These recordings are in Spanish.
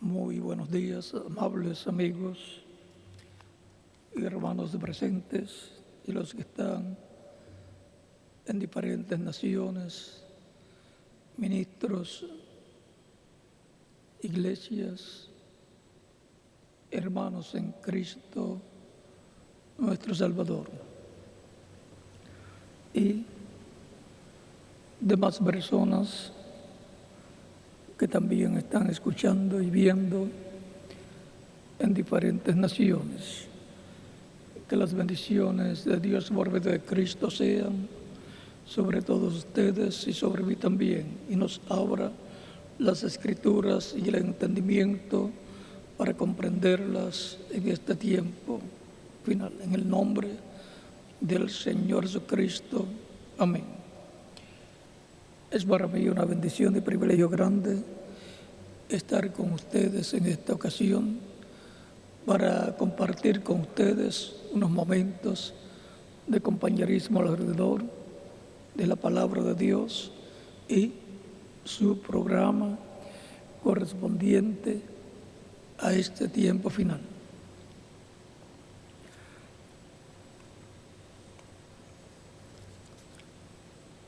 Muy buenos días, amables amigos y hermanos presentes y los que están en diferentes naciones, ministros, iglesias, hermanos en Cristo, nuestro Salvador, y demás personas que también están escuchando y viendo en diferentes naciones. Que las bendiciones de Dios por medio de Cristo sean sobre todos ustedes y sobre mí también, y nos abra las Escrituras y el entendimiento para comprenderlas en este tiempo final. En el nombre del Señor Jesucristo. Amén. Es para mí una bendición y privilegio grande estar con ustedes en esta ocasión para compartir con ustedes unos momentos de compañerismo alrededor de la palabra de Dios y su programa correspondiente a este tiempo final.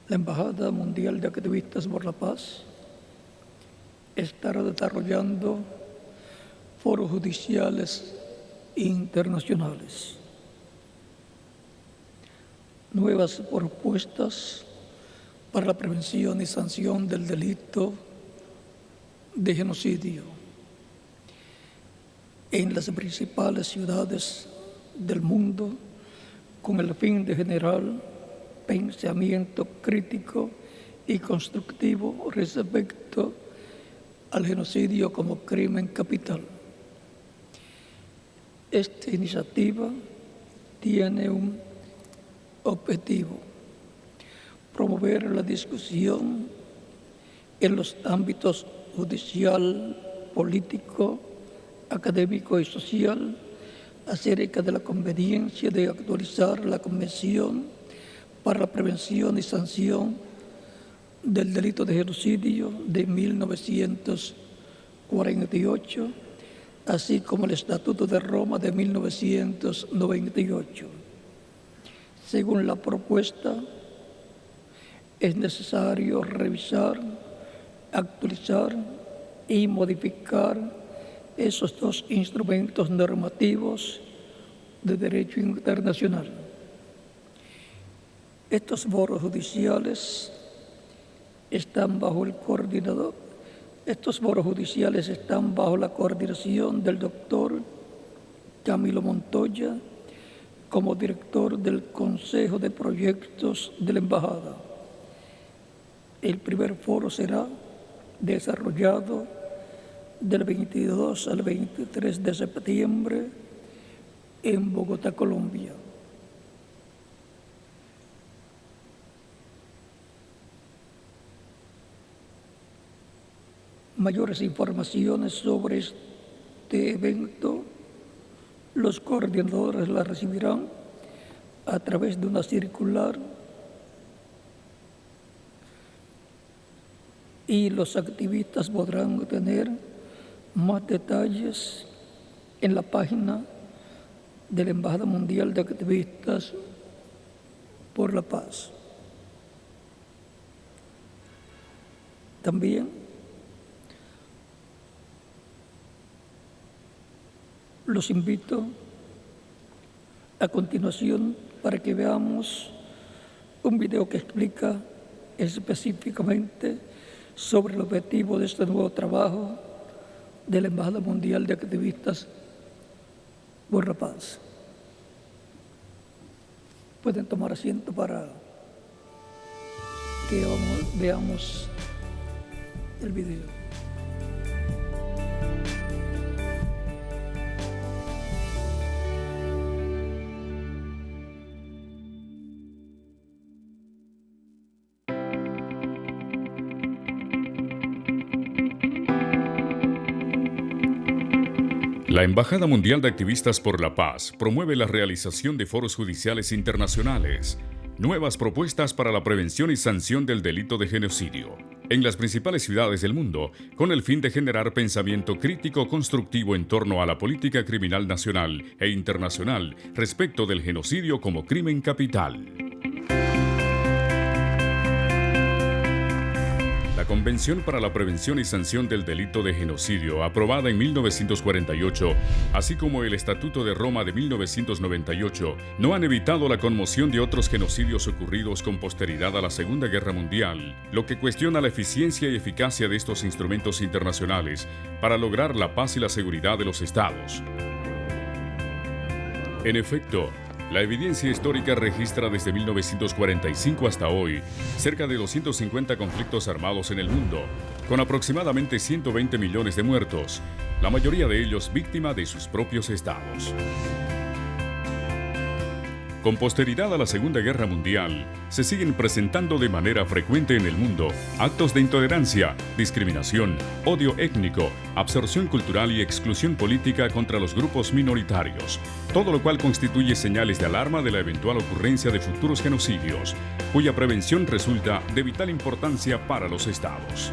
La Embajada Mundial de Activistas por la Paz estará desarrollando foros judiciales internacionales, nuevas propuestas para la prevención y sanción del delito de genocidio en las principales ciudades del mundo, con el fin de generar pensamiento crítico y constructivo respecto al genocidio como crimen capital. Esta iniciativa tiene un objetivo: promover la discusión en los ámbitos judicial, político, académico y social acerca de la conveniencia de actualizar la Convención para la Prevención y Sanción del Delito de Genocidio de 1948, así como el Estatuto de Roma de 1998. Según la propuesta, es necesario revisar, actualizar y modificar esos dos instrumentos normativos de derecho internacional. Estos foros judiciales están bajo la coordinación del doctor Camilo Montoya como director del Consejo de Proyectos de la Embajada. El primer foro será desarrollado del 22 al 23 de septiembre en Bogotá, Colombia. Mayores informaciones sobre este evento, los coordinadores la recibirán a través de una circular y los activistas podrán tener más detalles en la página de la Embajada Mundial de Activistas por la Paz. También los invito a continuación para que veamos un video que explica específicamente sobre el objetivo de este nuevo trabajo de la Embajada Mundial de Activistas por la Paz. Pueden tomar asiento para que veamos el video. La Embajada Mundial de Activistas por la Paz promueve la realización de foros judiciales internacionales, nuevas propuestas para la prevención y sanción del delito de genocidio en las principales ciudades del mundo, con el fin de generar pensamiento crítico constructivo en torno a la política criminal nacional e internacional respecto del genocidio como crimen capital. La Convención para la Prevención y Sanción del Delito de Genocidio, aprobada en 1948, así como el Estatuto de Roma de 1998, no han evitado la conmoción de otros genocidios ocurridos con posteridad a la Segunda Guerra Mundial, lo que cuestiona la eficiencia y eficacia de estos instrumentos internacionales para lograr la paz y la seguridad de los estados. En efecto, la evidencia histórica registra desde 1945 hasta hoy cerca de 250 conflictos armados en el mundo, con aproximadamente 120 millones de muertos, la mayoría de ellos víctima de sus propios estados. Con posteridad a la Segunda Guerra Mundial, se siguen presentando de manera frecuente en el mundo actos de intolerancia, discriminación, odio étnico, absorción cultural y exclusión política contra los grupos minoritarios, todo lo cual constituye señales de alarma de la eventual ocurrencia de futuros genocidios, cuya prevención resulta de vital importancia para los estados.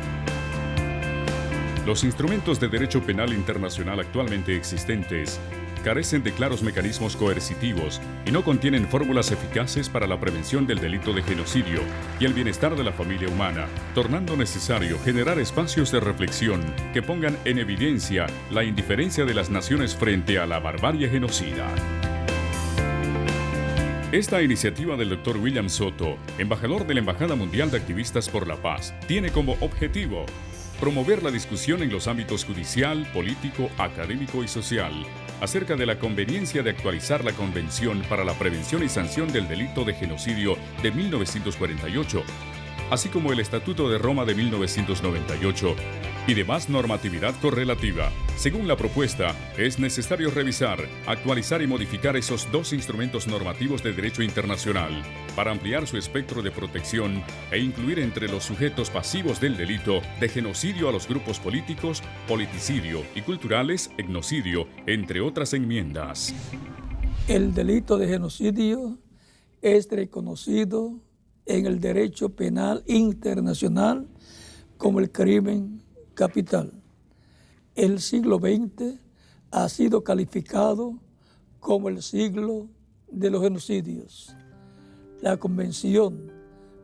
Los instrumentos de derecho penal internacional actualmente existentes carecen de claros mecanismos coercitivos y no contienen fórmulas eficaces para la prevención del delito de genocidio y el bienestar de la familia humana, tornando necesario generar espacios de reflexión que pongan en evidencia la indiferencia de las naciones frente a la barbarie genocida. Esta iniciativa del Dr. William Soto, embajador de la Embajada Mundial de Activistas por la Paz, tiene como objetivo promover la discusión en los ámbitos judicial, político, académico y social acerca de la conveniencia de actualizar la Convención para la Prevención y Sanción del Delito de Genocidio de 1948, así como el Estatuto de Roma de 1998 y demás normatividad correlativa. Según la propuesta, es necesario revisar, actualizar y modificar esos dos instrumentos normativos de derecho internacional para ampliar su espectro de protección e incluir entre los sujetos pasivos del delito de genocidio a los grupos políticos, politicidio y culturales, etnocidio, entre otras enmiendas. El delito de genocidio es reconocido en el derecho penal internacional como el crimen capital. El siglo XX ha sido calificado como el siglo de los genocidios. La Convención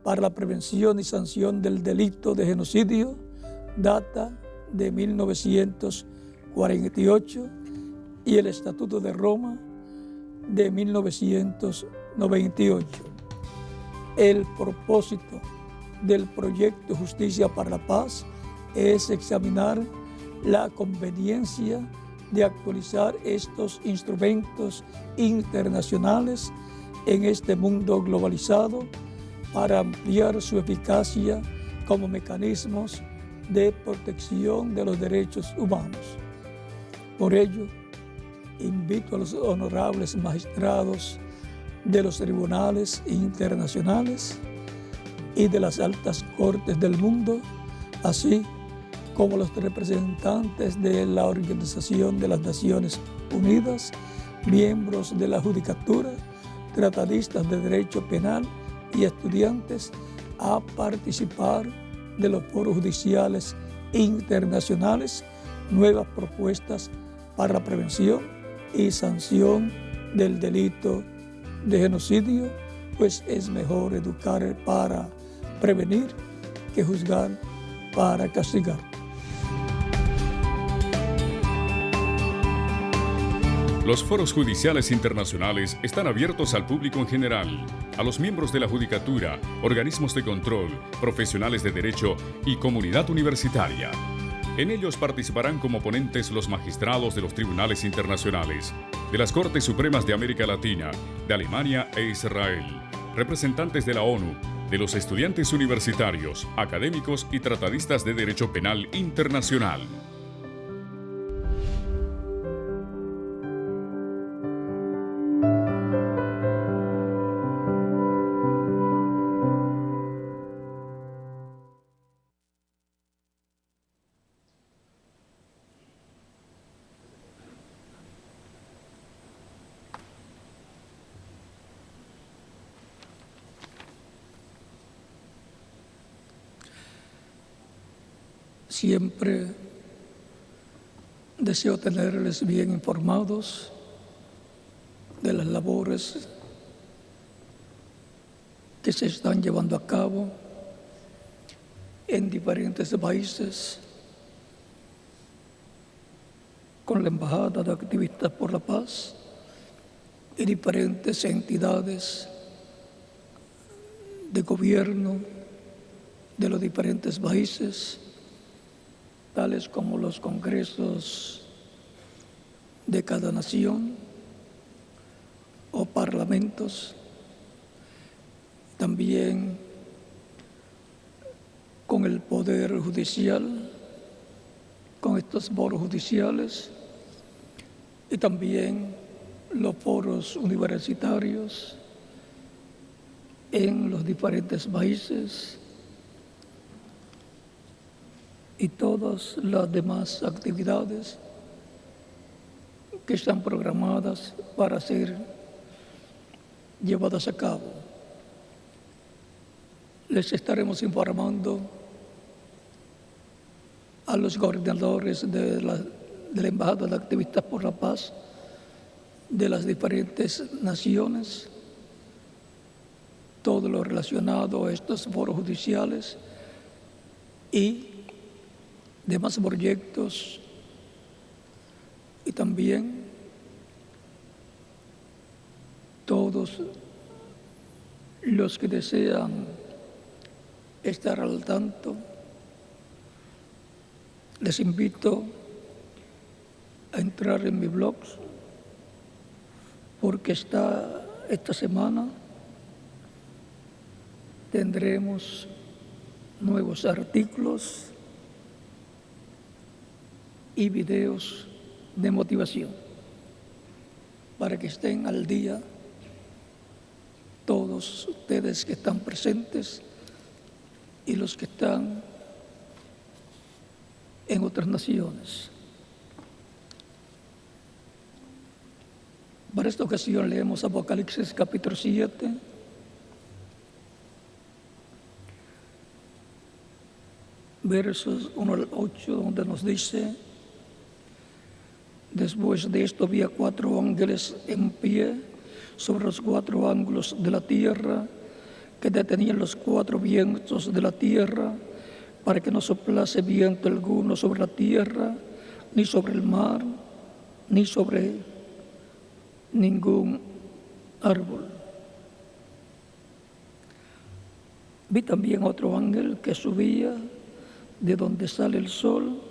para la Prevención y Sanción del Delito de Genocidio data de 1948 y el Estatuto de Roma de 1998. El propósito del proyecto Justicia para la Paz es examinar la conveniencia de actualizar estos instrumentos internacionales en este mundo globalizado para ampliar su eficacia como mecanismos de protección de los derechos humanos. Por ello, invito a los honorables magistrados de los tribunales internacionales y de las altas cortes del mundo, así como los representantes de la Organización de las Naciones Unidas, miembros de la Judicatura, tratadistas de derecho penal y estudiantes a participar de los foros judiciales internacionales, nuevas propuestas para la prevención y sanción del delito de genocidio, pues es mejor educar para prevenir que juzgar para castigar. Los foros judiciales internacionales están abiertos al público en general, a los miembros de la Judicatura, organismos de control, profesionales de derecho y comunidad universitaria. En ellos participarán como ponentes los magistrados de los tribunales internacionales, de las Cortes Supremas de América Latina, de Alemania e Israel, representantes de la ONU, de los estudiantes universitarios, académicos y tratadistas de derecho penal internacional. siempre deseo tenerles bien informados de las labores que se están llevando a cabo en diferentes países con la Embajada de Activistas por la Paz y diferentes entidades de gobierno de los diferentes países, tales como los congresos de cada nación o parlamentos, también con el Poder Judicial, con estos foros judiciales y también los foros universitarios en los diferentes países y todas las demás actividades que están programadas para ser llevadas a cabo. Les estaremos informando a los coordinadores de la Embajada de Activistas por la Paz de las diferentes naciones, todo lo relacionado a estos foros judiciales y demás proyectos, y también todos los que desean estar al tanto. Les invito a entrar en mi blog porque esta semana tendremos nuevos artículos y videos de motivación para que estén al día todos ustedes que están presentes y los que están en otras naciones. Para esta ocasión leemos Apocalipsis capítulo 7, versos 1 al 8, donde nos dice: después de esto vi a 4 ángeles en pie sobre los 4 ángulos de la tierra, que detenían los 4 vientos de la tierra, para que no soplase viento alguno sobre la tierra, ni sobre el mar, ni sobre ningún árbol. Vi también otro ángel que subía de donde sale el sol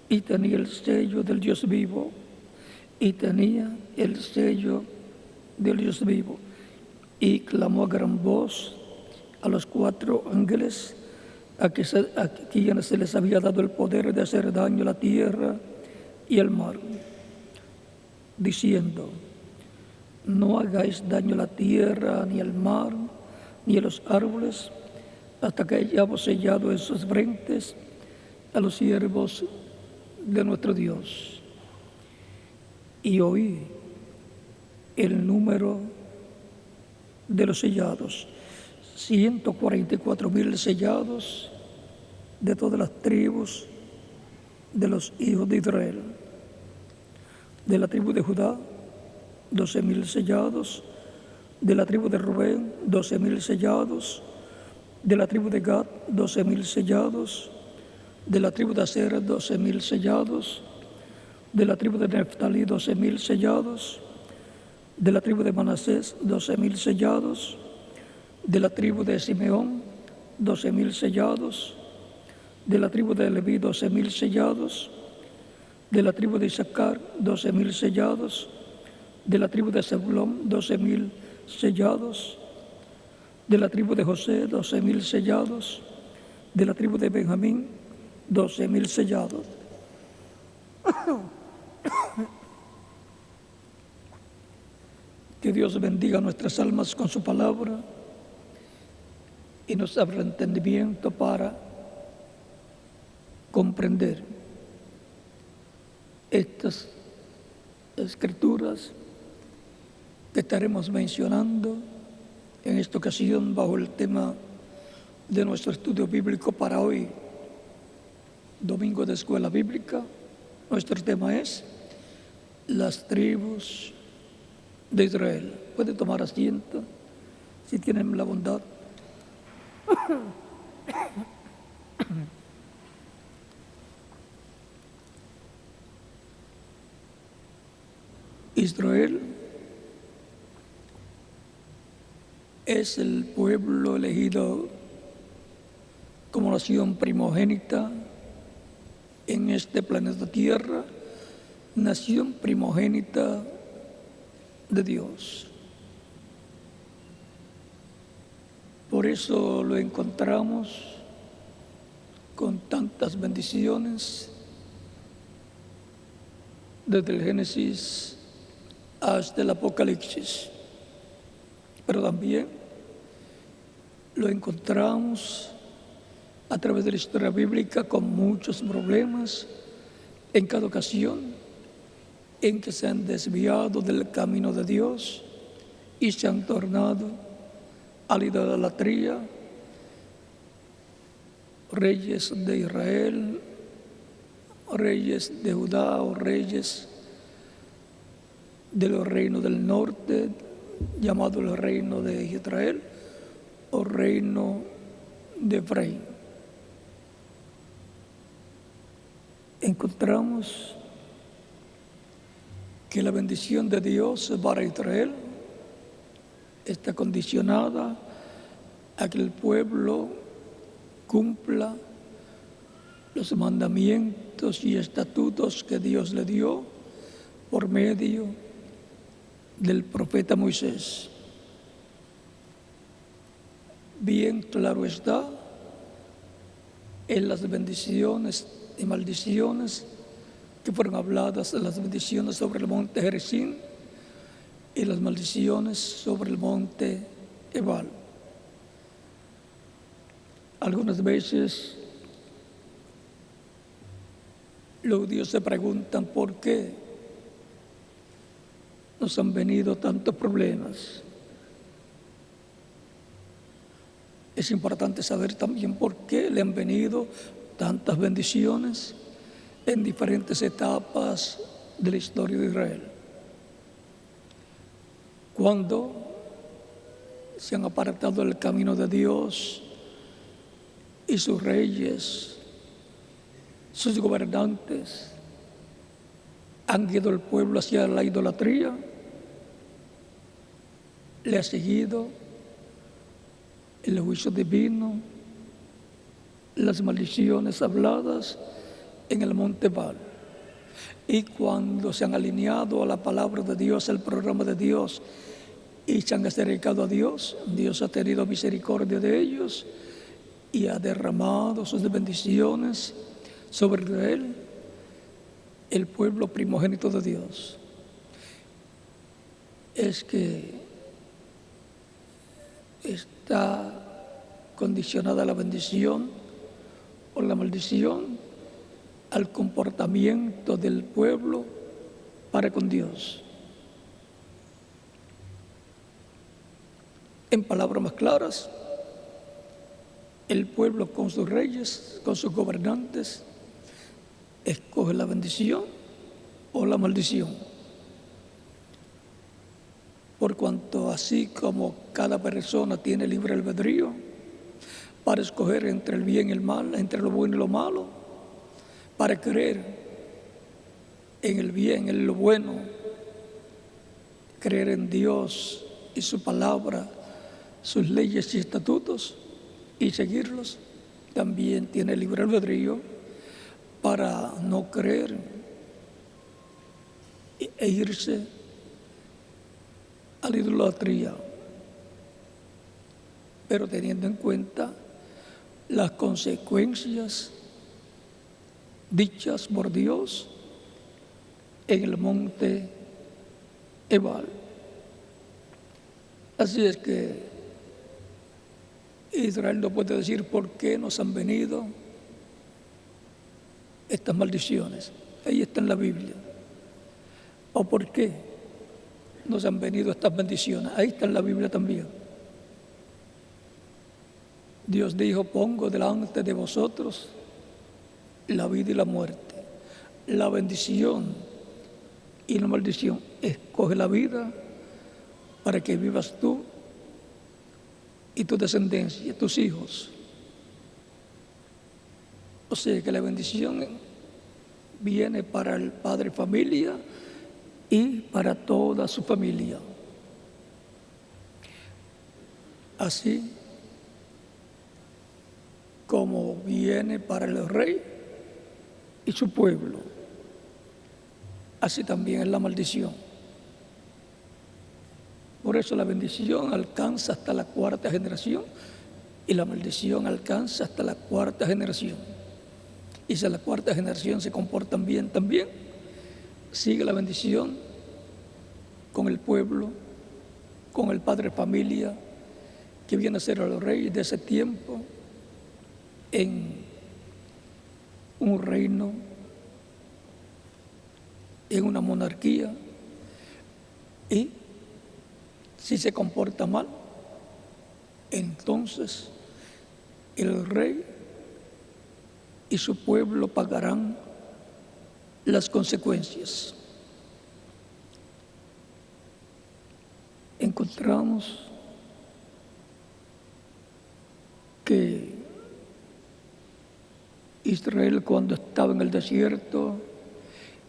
y tenía el sello del Dios vivo, y tenía el sello del Dios vivo, y clamó a gran voz a los 4 ángeles a quienes se les había dado el poder de hacer daño a la tierra y al mar, diciendo: no hagáis daño a la tierra, ni al mar, ni a los árboles, hasta que hayamos sellado en sus frentes a los siervos de nuestro Dios. Y oí el número de los sellados: 144,000 sellados de todas las tribus de los hijos de Israel. De la tribu de Judá, 12,000 sellados. De la tribu de Rubén, 12,000 sellados. De la tribu de Gad, 12,000 sellados. De la tribu de Aser, 12,000 sellados. De la tribu de Neftalí, 12,000 sellados. De la tribu de Manasés, 12,000 sellados. De la tribu de Simeón, 12,000 sellados. De la tribu de Leví, 12,000 sellados. De la tribu de Isaacar, 12,000 sellados. De la tribu de Zebulón, 12,000 sellados. De la tribu de José, 12,000 sellados. De la tribu de Benjamín, 12,000 sellados. Que Dios bendiga nuestras almas con su palabra y nos abra entendimiento para comprender estas escrituras que estaremos mencionando en esta ocasión bajo el tema de nuestro estudio bíblico para hoy, domingo de escuela bíblica. Nuestro tema es las tribus de Israel. Puede tomar asiento si tienen la bondad. Israel es el pueblo elegido como nación primogénita en este planeta Tierra, nación primogénita de Dios. Por eso lo encontramos con tantas bendiciones desde el Génesis hasta el Apocalipsis. Pero también lo encontramos a través de la historia bíblica con muchos problemas en cada ocasión en que se han desviado del camino de Dios y se han tornado a la idolatría. Reyes de Israel, reyes de Judá o reyes de los reinos del norte, llamado el reino de Israel o reino de Efraín. Encontramos que la bendición de Dios para Israel está condicionada a que el pueblo cumpla los mandamientos y estatutos que Dios le dio por medio del profeta Moisés. Bien claro está en las bendiciones y maldiciones que fueron habladas, las bendiciones sobre el monte Gerizim y las maldiciones sobre el monte Ebal. Algunas veces los judíos se preguntan por qué nos han venido tantos problemas. Es importante saber también por qué le han venido tantas bendiciones en diferentes etapas de la historia de Israel. Cuando se han apartado del camino de Dios y sus reyes, sus gobernantes, han guiado al pueblo hacia la idolatría, le ha seguido el juicio divino, las maldiciones habladas en el monte Ebal. Y cuando se han alineado a la palabra de Dios, al programa de Dios, y se han acercado a Dios, Dios ha tenido misericordia de ellos y ha derramado sus bendiciones sobre Israel, el pueblo primogénito de Dios. Es que está condicionada la bendición o la maldición al comportamiento del pueblo para con Dios. En palabras más claras, el pueblo con sus reyes, con sus gobernantes, escoge la bendición o la maldición. Por cuanto así como cada persona tiene libre albedrío para escoger entre el bien y el mal, entre lo bueno y lo malo, para creer en el bien, en lo bueno, creer en Dios y su palabra, sus leyes y estatutos y seguirlos, también tiene libre albedrío para no creer e irse a la idolatría, pero teniendo en cuenta las consecuencias dichas por Dios en el monte Ebal. Así es que Israel no puede decir por qué nos han venido estas maldiciones. Ahí está en la Biblia. ¿O por qué nos han venido estas bendiciones? Ahí está en la Biblia también. Dios dijo: pongo delante de vosotros la vida y la muerte, la bendición y la maldición. Escoge la vida para que vivas tú y tu descendencia, tus hijos. O sea que la bendición viene para el padre familia y para toda su familia. Así como viene para el rey y su pueblo, así también es la maldición. Por eso la bendición alcanza hasta la cuarta generación y la maldición alcanza hasta la cuarta generación. Y si la cuarta generación se comportan bien también, sigue la bendición con el pueblo, con el padre familia, que viene a ser el rey de ese tiempo en un reino, en una monarquía. Y si se comporta mal, entonces el rey y su pueblo pagarán las consecuencias. Encontramos que Israel, cuando estaba en el desierto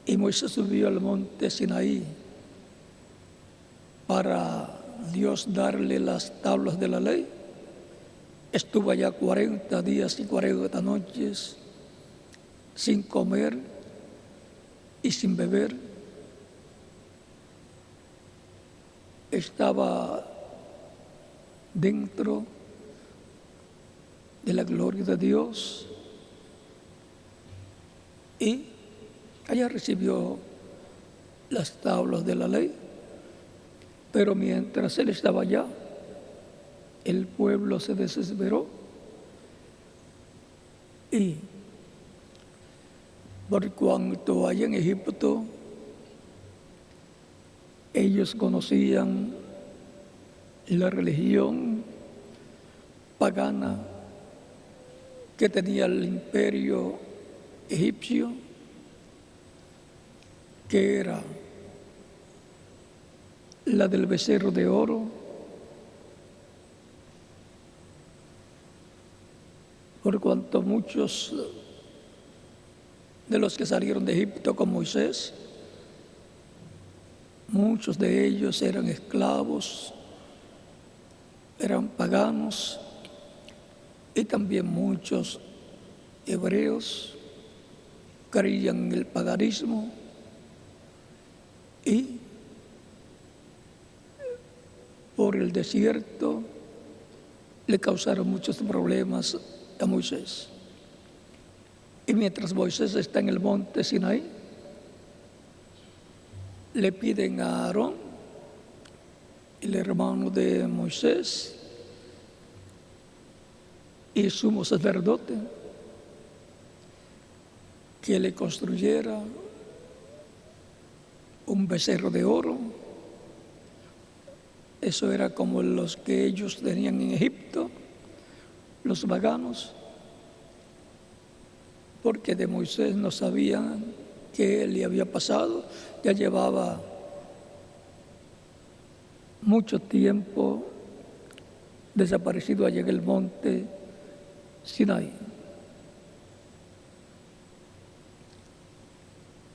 y Moisés subió al monte Sinaí para Dios darle las tablas de la ley, estuvo allá 40 días y 40 noches sin comer y sin beber. Estaba dentro de la gloria de Dios y allá recibió las tablas de la ley. Pero mientras él estaba allá, el pueblo se desesperó y por cuanto allá en Egipto ellos conocían la religión pagana que tenía el imperio egipcio, que era la del becerro de oro, por cuanto muchos de los que salieron de Egipto con Moisés, muchos de ellos eran esclavos, eran paganos, y también muchos hebreos creían en el paganismo y por el desierto le causaron muchos problemas a Moisés. Y mientras Moisés está en el monte Sinaí, le piden a Aarón, el hermano de Moisés y sumo sacerdote, que le construyera un becerro de oro. Eso era como los que ellos tenían en Egipto, los paganos, porque de Moisés no sabían qué le había pasado. Ya llevaba mucho tiempo desaparecido allá en el monte Sinaí.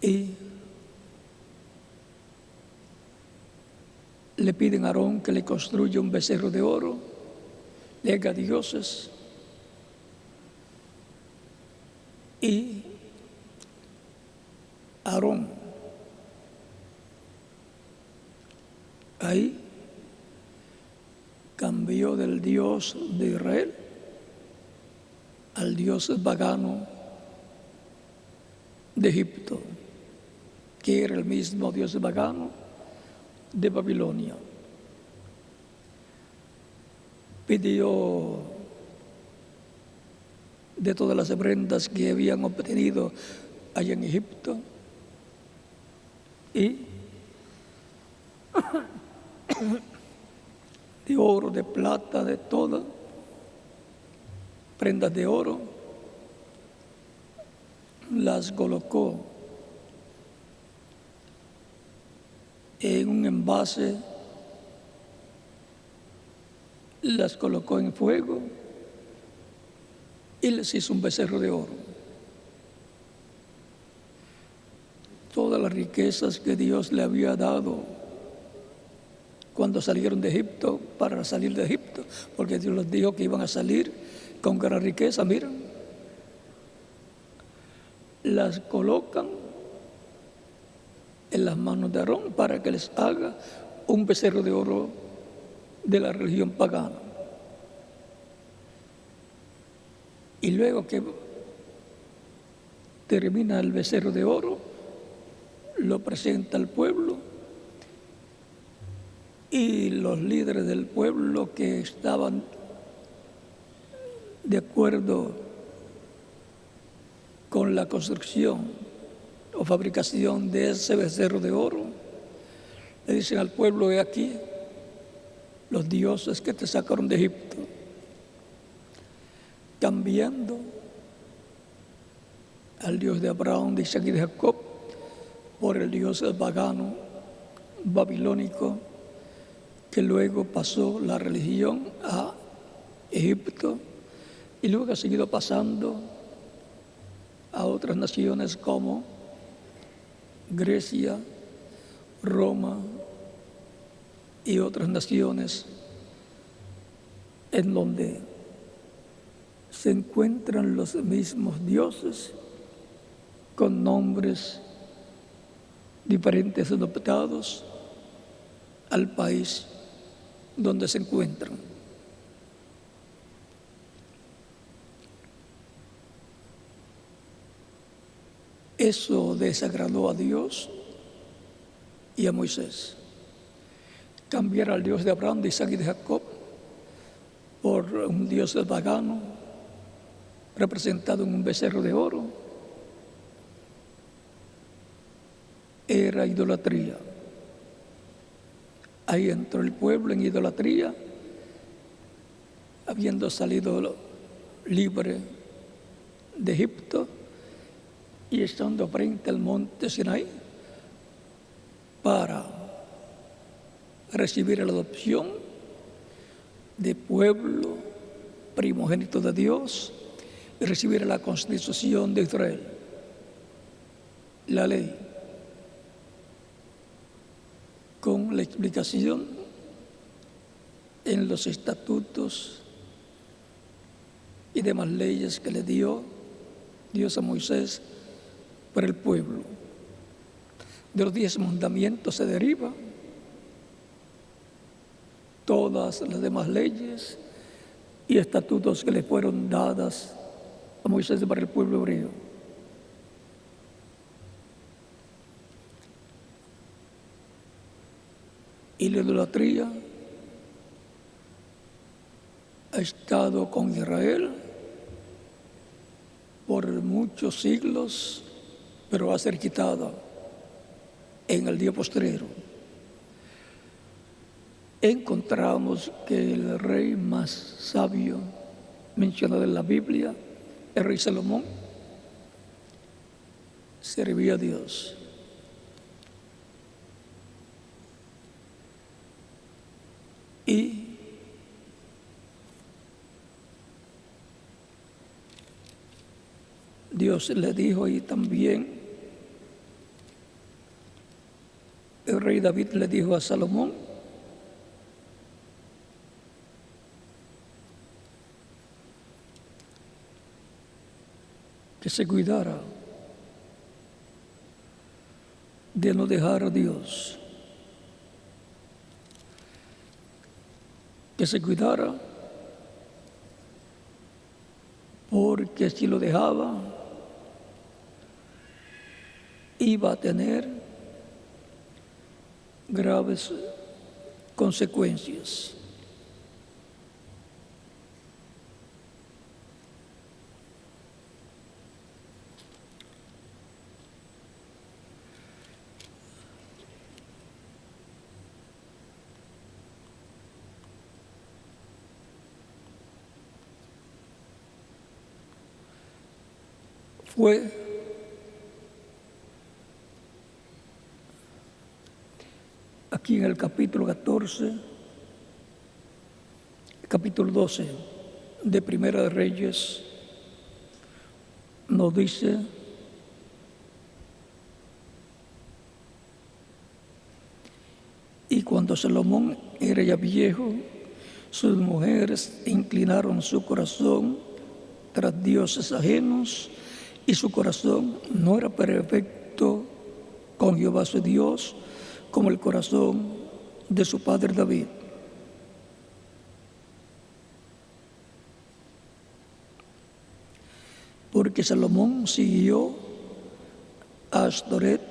Y le piden a Aarón que le construya un becerro de oro, le haga dioses. Y Aarón ahí cambió del Dios de Israel al Dios pagano de Egipto, que era el mismo Dios pagano de Babilonia. Pidió de todas las ofrendas que habían obtenido allá en Egipto y de oro, de plata, de todo, prendas de oro, las colocó en un envase, las colocó en fuego y les hizo un becerro de oro. Todas las riquezas que Dios le había dado cuando salieron de Egipto, para salir de Egipto, porque Dios les dijo que iban a salir con gran riqueza, miren, las colocan en las manos de Aarón para que les haga un becerro de oro de la religión pagana. Y luego que termina el becerro de oro, lo presenta al pueblo y los líderes del pueblo que estaban de acuerdo con la construcción o fabricación de ese becerro de oro, le dicen al pueblo: he aquí los dioses que te sacaron de Egipto, cambiando al Dios de Abraham, de Isaac y de Jacob por el Dios pagano babilónico, que luego pasó la religión a Egipto y luego ha seguido pasando a otras naciones como Grecia, Roma y otras naciones en donde se encuentran los mismos dioses con nombres diferentes adaptados al país donde se encuentran. Eso desagradó a Dios y a Moisés. Cambiar al Dios de Abraham, de Isaac y de Jacob por un Dios pagano representado en un becerro de oro era idolatría. Ahí entró el pueblo en idolatría, habiendo salido libre de Egipto y estando frente al monte Sinaí para recibir la adopción de pueblo primogénito de Dios y recibir la constitución de Israel, la ley, con la explicación en los estatutos y demás leyes que le dio Dios a Moisés para el pueblo. De los 10 mandamientos se deriva todas las demás leyes y estatutos que le fueron dadas a Moisés para el pueblo hebreo. Y la idolatría ha estado con Israel por muchos siglos, pero va a ser quitada en el día postrero. Encontramos que el rey más sabio mencionado en la Biblia, el rey Salomón, servía a Dios. Y Dios le dijo, y también el rey David le dijo a Salomón, que se cuidara de no dejar a Dios, que se cuidara, porque si lo dejaba iba a tener graves consecuencias. Fue aquí en el capítulo 14, capítulo 12 de Primera de Reyes, nos dice: y cuando Salomón era ya viejo, sus mujeres inclinaron su corazón tras dioses ajenos, y su corazón no era perfecto con Jehová su Dios, como el corazón de su padre David. Porque Salomón siguió a Astoret,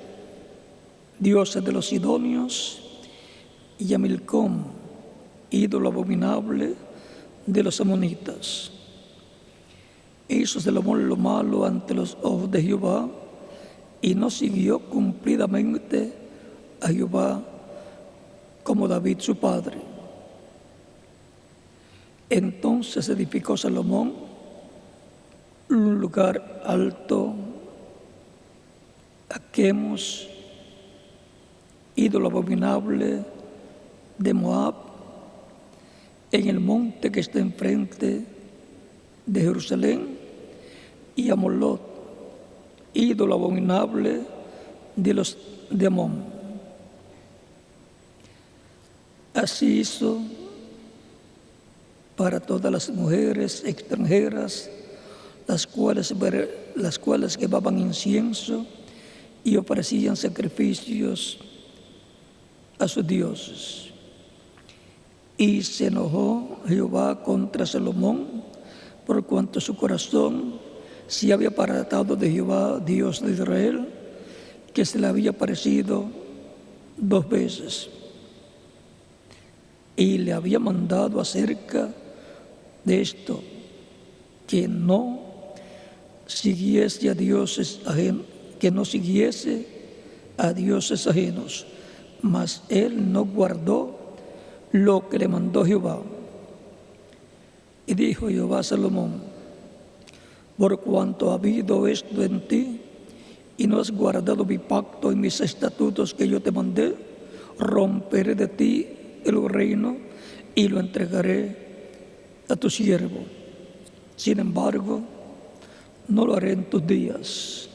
diosa de los sidonios, y a Milcom, ídolo abominable de los amonitas. Hizo Salomón lo malo ante los ojos de Jehová, y no siguió cumplidamente a Jehová como David su padre. Entonces edificó Salomón un lugar alto a Quemos, ídolo abominable de Moab, en el monte que está enfrente de Jerusalén, y a Molot, ídolo abominable de los de Amón. Así hizo para todas las mujeres extranjeras, las cuales quemaban incienso y ofrecían sacrificios a sus dioses. Y se enojó Jehová contra Salomón, por cuanto su corazón se había apartado de Jehová, Dios de Israel, que se le había aparecido 2 veces. Y le había mandado acerca de esto, que no siguiese a dioses ajenos, mas él no guardó lo que le mandó Jehová. Y dijo Jehová a Salomón: por cuanto ha habido esto en ti, y no has guardado mi pacto y mis estatutos que yo te mandé, romperé de ti el reino y lo entregaré a tu siervo. Sin embargo, no lo haré en tus días.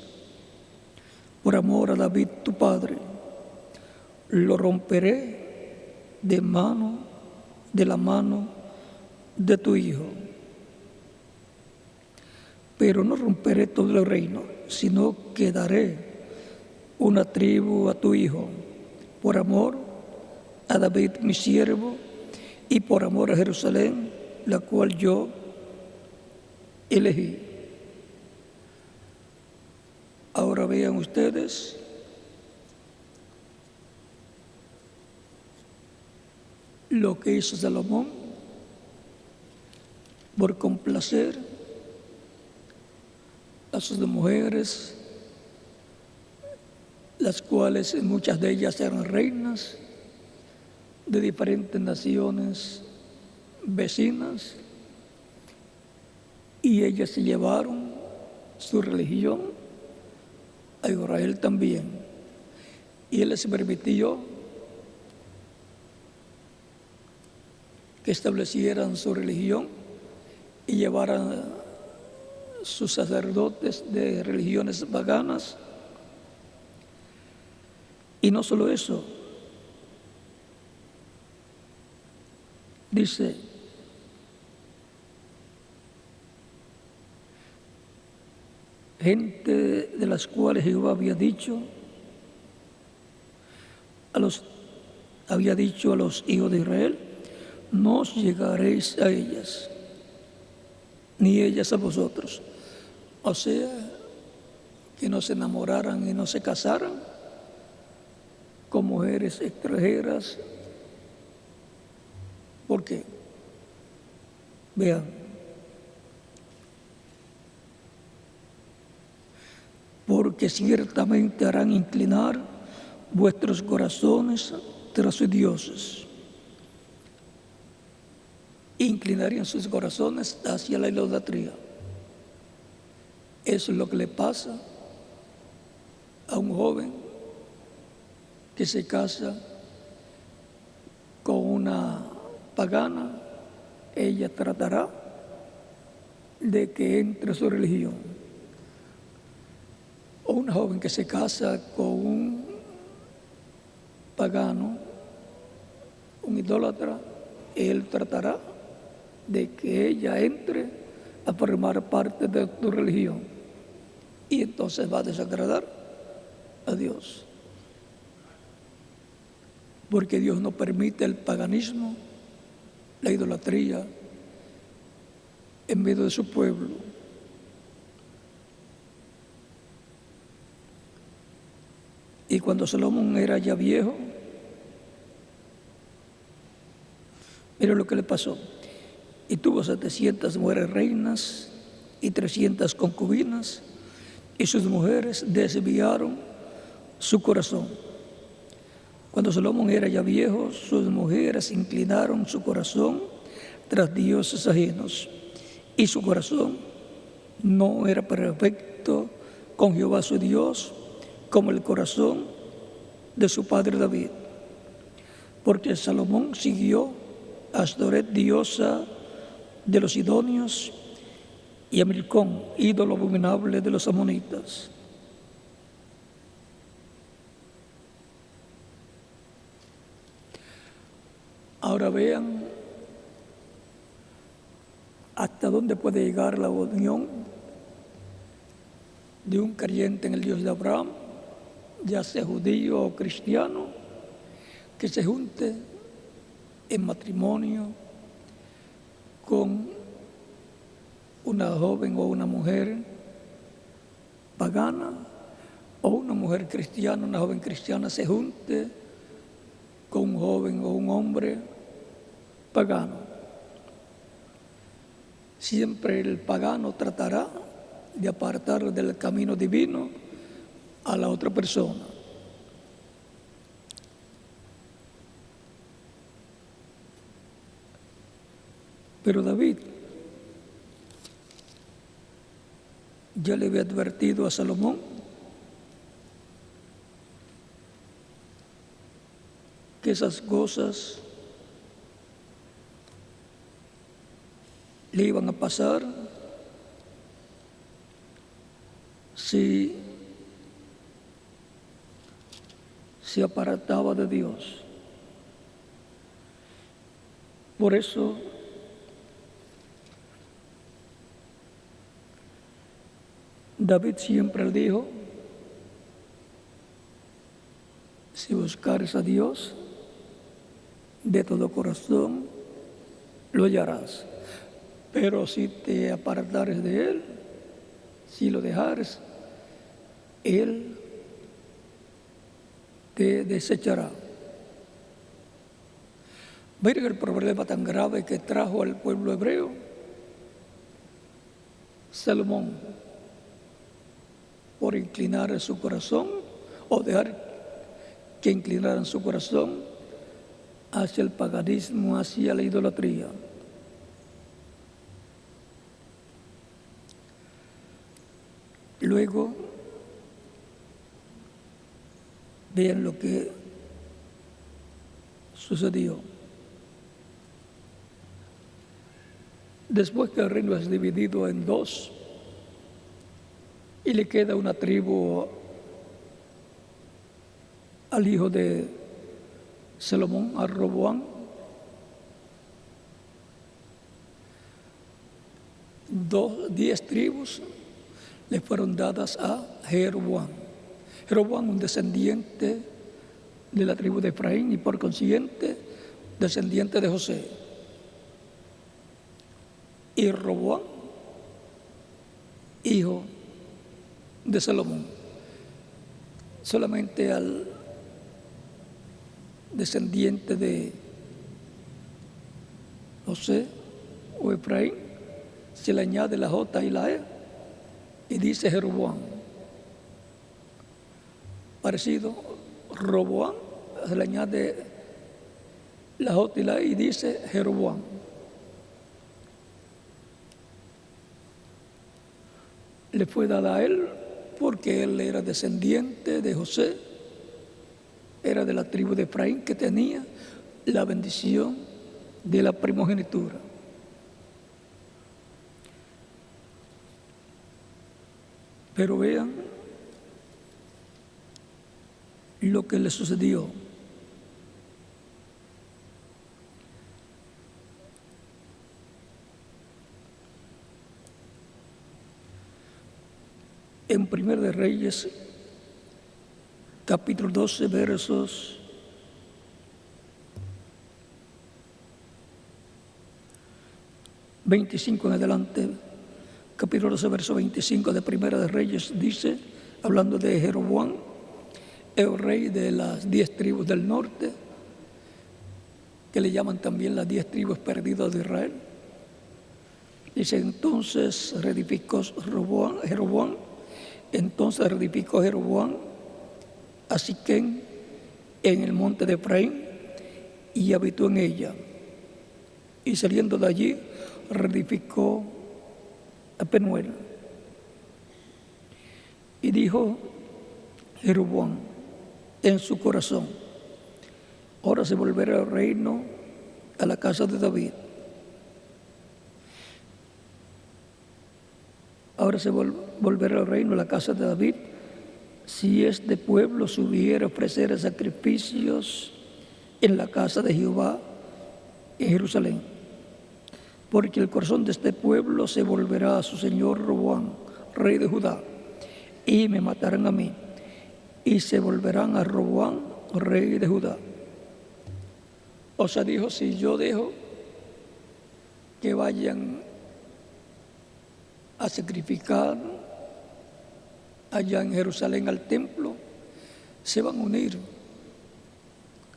Por amor a David tu padre, lo romperé de la mano de tu hijo. Pero no romperé todo el reino, sino que daré una tribu a tu hijo, por amor a David mi siervo, y por amor a Jerusalén, la cual yo elegí. Ahora vean ustedes lo que hizo Salomón por complacer a sus mujeres, las cuales muchas de ellas eran reinas de diferentes naciones vecinas, y ellas se llevaron su religión a Israel también, y él les permitió que establecieran su religión y llevaran sus sacerdotes de religiones paganas. Y no solo eso, dice: gente de las cuales Jehová había dicho a los hijos de Israel: no os llegaréis a ellas, ni ellas a vosotros. O sea, que no se enamoraran y no se casaran con mujeres extranjeras. ¿Por qué? Vean, porque ciertamente harán inclinar vuestros corazones tras sus dioses. Inclinarían sus corazones hacia la idolatría. Eso es lo que le pasa a un joven que se casa una pagana, ella tratará de que entre a su religión. O una joven que se casa con un pagano, un idólatra, él tratará de que ella entre a formar parte de tu religión. Y entonces va a desagradar a Dios. Porque Dios no permite el paganismo, la idolatría en medio de su pueblo. Y cuando Salomón era ya viejo, mira lo que le pasó. Y tuvo 700 mujeres reinas y 300 concubinas, y sus mujeres desviaron su corazón. Cuando Salomón era ya viejo, sus mujeres inclinaron su corazón tras dioses ajenos, y su corazón no era perfecto con Jehová su Dios, como el corazón de su padre David. Porque Salomón siguió a Astoret, diosa de los sidonios, y a Milcom, ídolo abominable de los amonitas. Ahora vean hasta dónde puede llegar la unión de un creyente en el Dios de Abraham, ya sea judío o cristiano, que se junte en matrimonio con una joven o una mujer pagana, o una mujer cristiana, una joven cristiana se junte con un joven o un hombre pagano. Siempre el pagano tratará de apartar del camino divino a la otra persona. Pero David ya le había advertido a Salomón que esas cosas le iban a pasar si se apartaba de Dios. Por eso David siempre dijo: si buscares a Dios de todo corazón, lo hallarás. Pero si te apartares de Él, si lo dejares, Él te desechará. Miren el problema tan grave que trajo al pueblo hebreo Salomón por inclinar su corazón o dejar que inclinaran su corazón hacia el paganismo, hacia la idolatría. Luego, vean lo que sucedió. Después que el reino es dividido en dos y le queda una tribu al hijo de Salomón, a Roboam, 10 tribus le fueron dadas a Jeroboam. Jeroboam, un descendiente de la tribu de Efraín y por consiguiente descendiente de José. Y Roboam, hijo de Salomón. Solamente al descendiente de José o Efraín se le añade la J y la E y dice Jeroboam. Parecido, Roboam, se le añade la J y la E y dice Jeroboam. Le fue dada a él porque él era descendiente de José, era de la tribu de Efraín, que tenía la bendición de la primogenitura. Pero vean lo que le sucedió. En 1 de Reyes, capítulo 12, versos 25 en adelante, capítulo 12, verso 25 de 1 de Reyes, dice, hablando de Jeroboam, el rey de las 10 tribus del norte, que le llaman también las 10 tribus perdidas de Israel. Dice, entonces reedificó Jeroboam a Siquem en el monte de Efraín y habitó en ella. Y saliendo de allí, reedificó a Penuel. Y dijo Jeroboam en su corazón, ahora se volverá el reino a la casa de David. Ahora se volverá el reino a la casa de David, si este pueblo subiera a ofrecer sacrificios en la casa de Jehová en Jerusalén. Porque el corazón de este pueblo se volverá a su señor Roboam, rey de Judá, y me matarán a mí, y se volverán a Roboam, rey de Judá. O sea, dijo, si yo dejo que vayan a sacrificar allá en Jerusalén al templo, se van a unir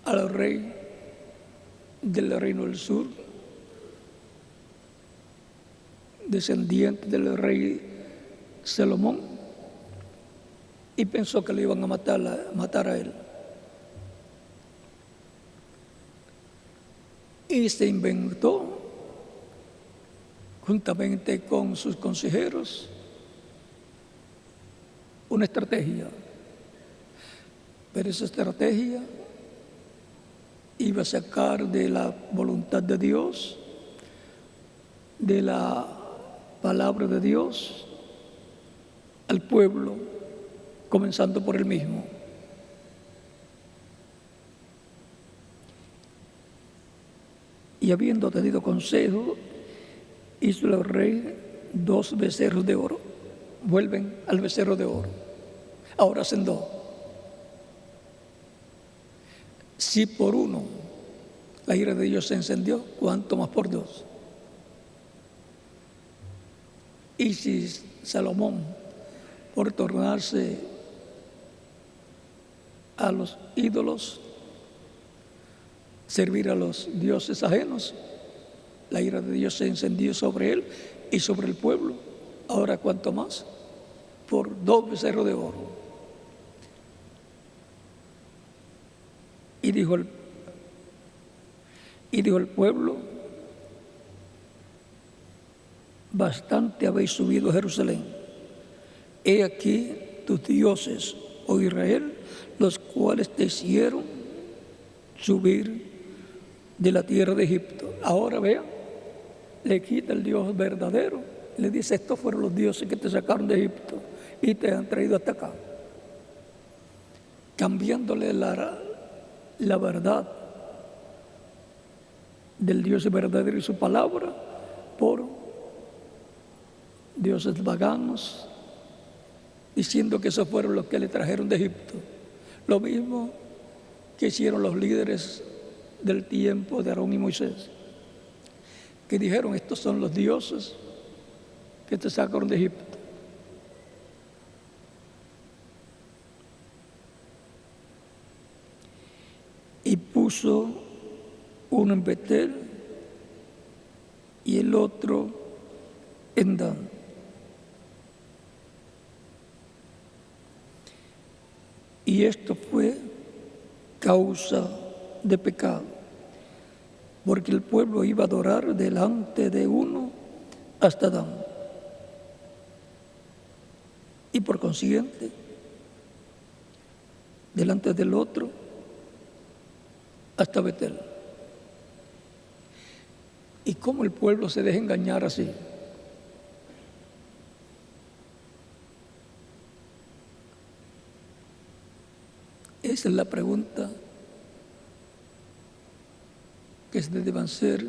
al rey del reino del sur, descendiente del rey Salomón, y pensó que le iban a matar a él. Y se inventó, juntamente con sus consejeros, una estrategia. Pero esa estrategia iba a sacar de la voluntad de Dios, de la palabra de Dios, al pueblo, comenzando por él mismo. Y habiendo tenido consejo, hizo el rey 2 becerros de oro. Vuelven al becerro de oro. Ahora hacen 2. Si por uno la ira de Dios se encendió, ¿cuánto más por 2? Y si Salomón, por tornarse a los ídolos, servir a los dioses ajenos, la ira de Dios se encendió sobre él y sobre el pueblo. Ahora, ¿cuánto más? Por 2 becerros de oro. Y dijo el pueblo, bastante habéis subido a Jerusalén. He aquí tus dioses, oh Israel, los cuales te hicieron subir de la tierra de Egipto. Ahora vean, le quita el Dios verdadero, le dice, estos fueron los dioses que te sacaron de Egipto y te han traído hasta acá, cambiándole la verdad del Dios verdadero y su palabra por dioses paganos, diciendo que esos fueron los que le trajeron de Egipto. Lo mismo que hicieron los líderes del tiempo de Aarón y Moisés, que dijeron, estos son los dioses que te sacaron de Egipto. Y puso uno en Betel y el otro en Dan. Y esto fue causa de pecado, porque el pueblo iba a adorar delante de uno hasta Dan. Y por consiguiente, delante del otro hasta Betel. ¿Y cómo el pueblo se deja engañar así? Esa es la pregunta que se deben hacer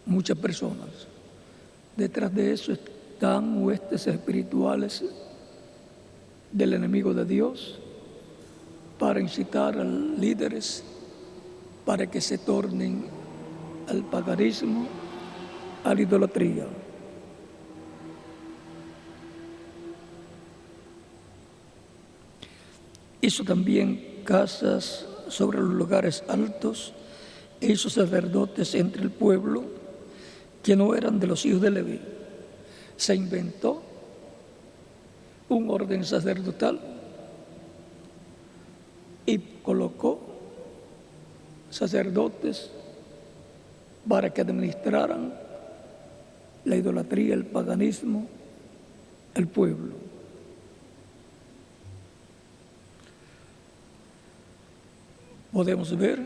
muchas personas. Detrás de eso están huestes espirituales del enemigo de Dios para incitar a líderes para que se tornen al paganismo, a la idolatría. Hizo también casas sobre los lugares altos e hizo sacerdotes entre el pueblo que no eran de los hijos de Leví. Se inventó un orden sacerdotal y colocó sacerdotes para que administraran la idolatría, el paganismo, el pueblo. Podemos ver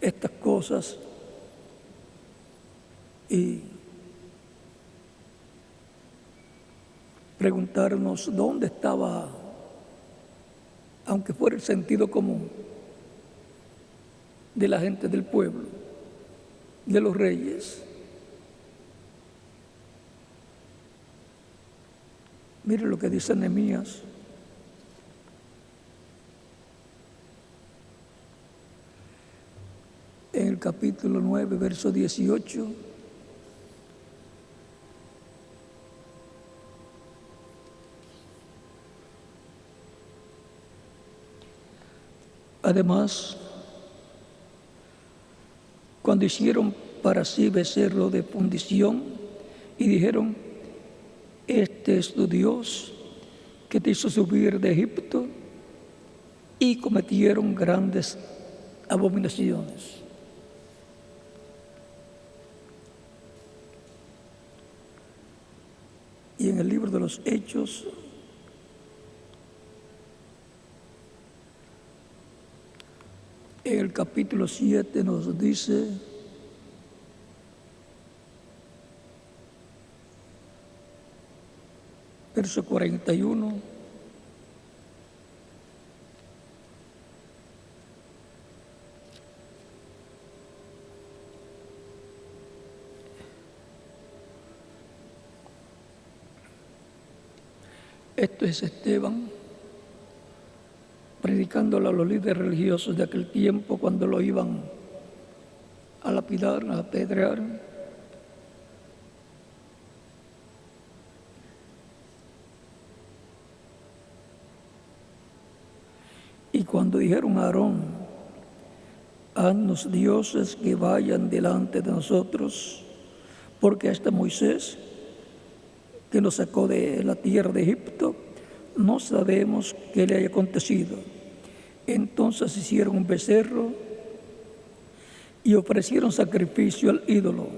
estas cosas y preguntarnos dónde estaba, aunque fuera el sentido común de la gente del pueblo, de los reyes. Mire lo que dice Nehemías. En el capítulo 9, verso 18. Además, cuando hicieron para sí becerro de fundición y dijeron, este es tu Dios que te hizo subir de Egipto, y cometieron grandes abominaciones. Y en el libro de los Hechos, en el capítulo 7 nos dice, verso 41, esto es Esteban predicándole a los líderes religiosos de aquel tiempo cuando lo iban a lapidar, a apedrear. Y cuando dijeron a Aarón, haznos dioses que vayan delante de nosotros, porque a este Moisés, que nos sacó de la tierra de Egipto, no sabemos qué le haya acontecido. Entonces hicieron un becerro y ofrecieron sacrificio al ídolo.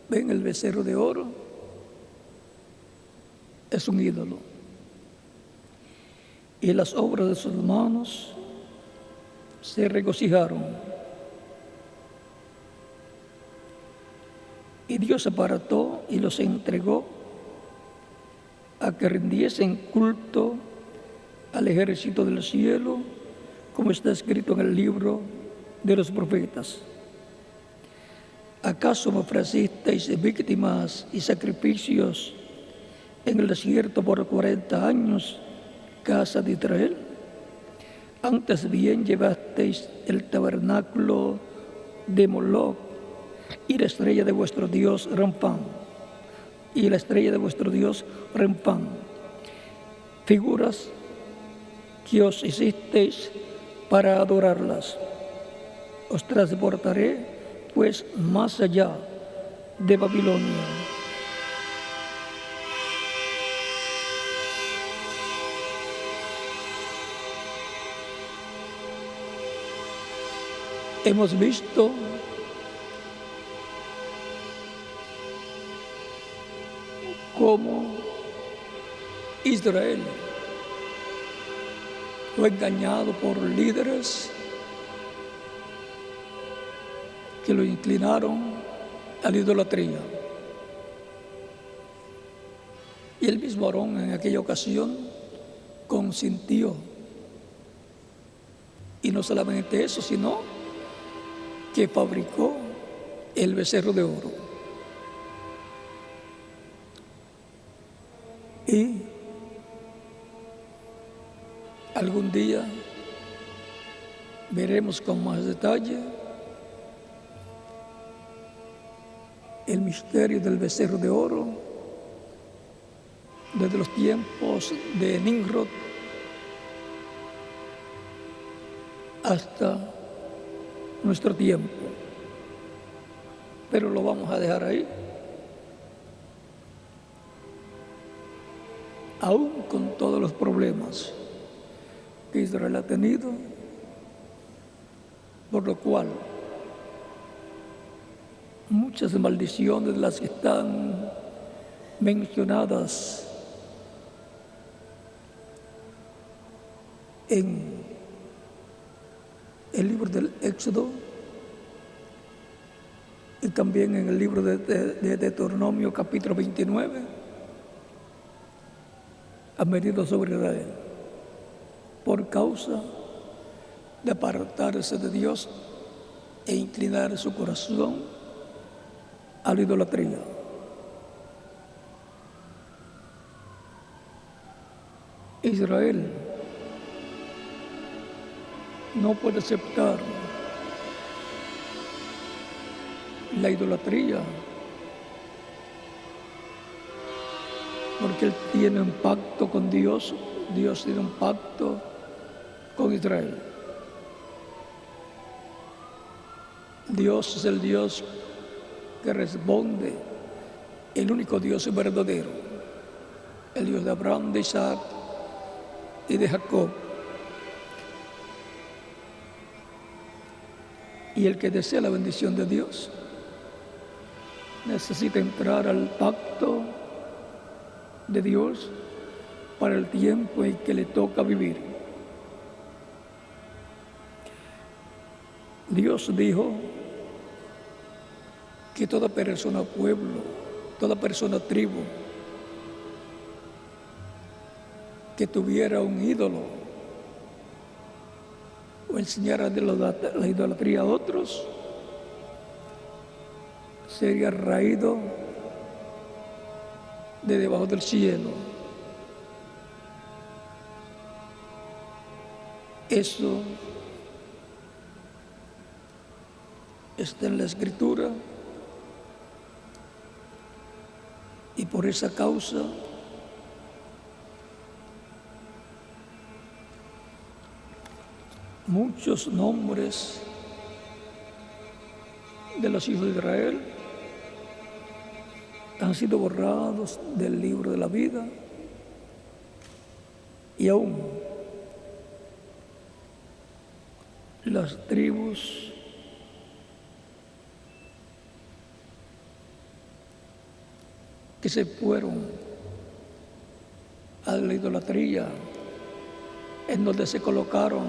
¿Ven el becerro de oro? Es un ídolo. Y las obras de sus manos se regocijaron. Y Dios apartó y los entregó a que rindiesen culto al ejército del cielo, como está escrito en el libro de los profetas. ¿Acaso me ofrecisteis víctimas y sacrificios en el desierto por 40 años, casa de Israel? Antes bien llevasteis el tabernáculo de Moloc y la estrella de vuestro Dios Renfán, figuras que os hicisteis para adorarlas. Os transportaré pues más allá de Babilonia. Hemos visto cómo Israel fue engañado por líderes que lo inclinaron a la idolatría. Y el mismo Aarón en aquella ocasión consintió. Y no solamente eso, sino que fabricó el becerro de oro. Y algún día veremos con más detalle el misterio del becerro de oro desde los tiempos de Nimrod hasta nuestro tiempo. Pero lo vamos a dejar ahí. Aún con todos los problemas que Israel ha tenido, por lo cual muchas maldiciones de las que están mencionadas en el libro del Éxodo y también en el libro de Deuteronomio capítulo 29, han venido sobre Israel por causa de apartarse de Dios e inclinar su corazón a la idolatría. Israel no puede aceptar la idolatría porque él tiene un pacto con Dios, Dios tiene un pacto con Israel. Dios es el Dios que responde, el único Dios verdadero, el Dios de Abraham, de Isaac y de Jacob. Y el que desea la bendición de Dios necesita entrar al pacto de Dios para el tiempo en que le toca vivir. Dios dijo que toda persona, pueblo, toda persona, tribu, que tuviera un ídolo o enseñara de la idolatría a otros, sería raído de debajo del cielo. Eso está en la Escritura y por esa causa muchos nombres de los hijos de Israel han sido borrados del libro de la vida y aún las tribus que se fueron a la idolatría, en donde se colocaron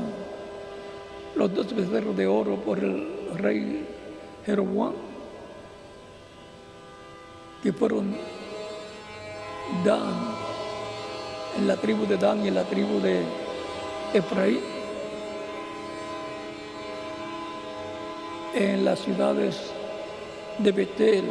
los 2 becerros de oro por el rey Jeroboam, que fueron Dan, en la tribu de Dan y en la tribu de Efraín, en las ciudades de Betel,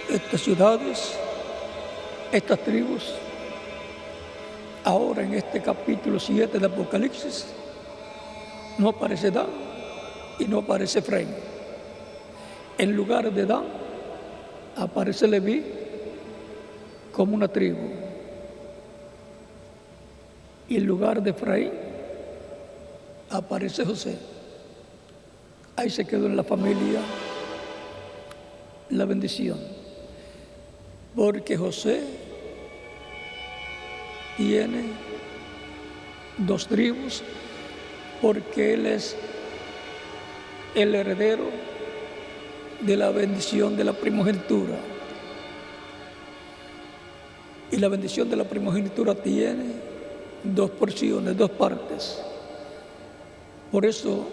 estas ciudades, estas tribus, ahora en este capítulo 7 de Apocalipsis, no aparece Dan y no aparece Efraín. En lugar de Dan, aparece Leví como una tribu. Y en lugar de Efraín, aparece José. Ahí se quedó en la familia la bendición, porque José tiene 2 tribus, porque él es el heredero de la bendición de la primogenitura. Y la bendición de la primogenitura tiene dos porciones, dos partes. Por eso,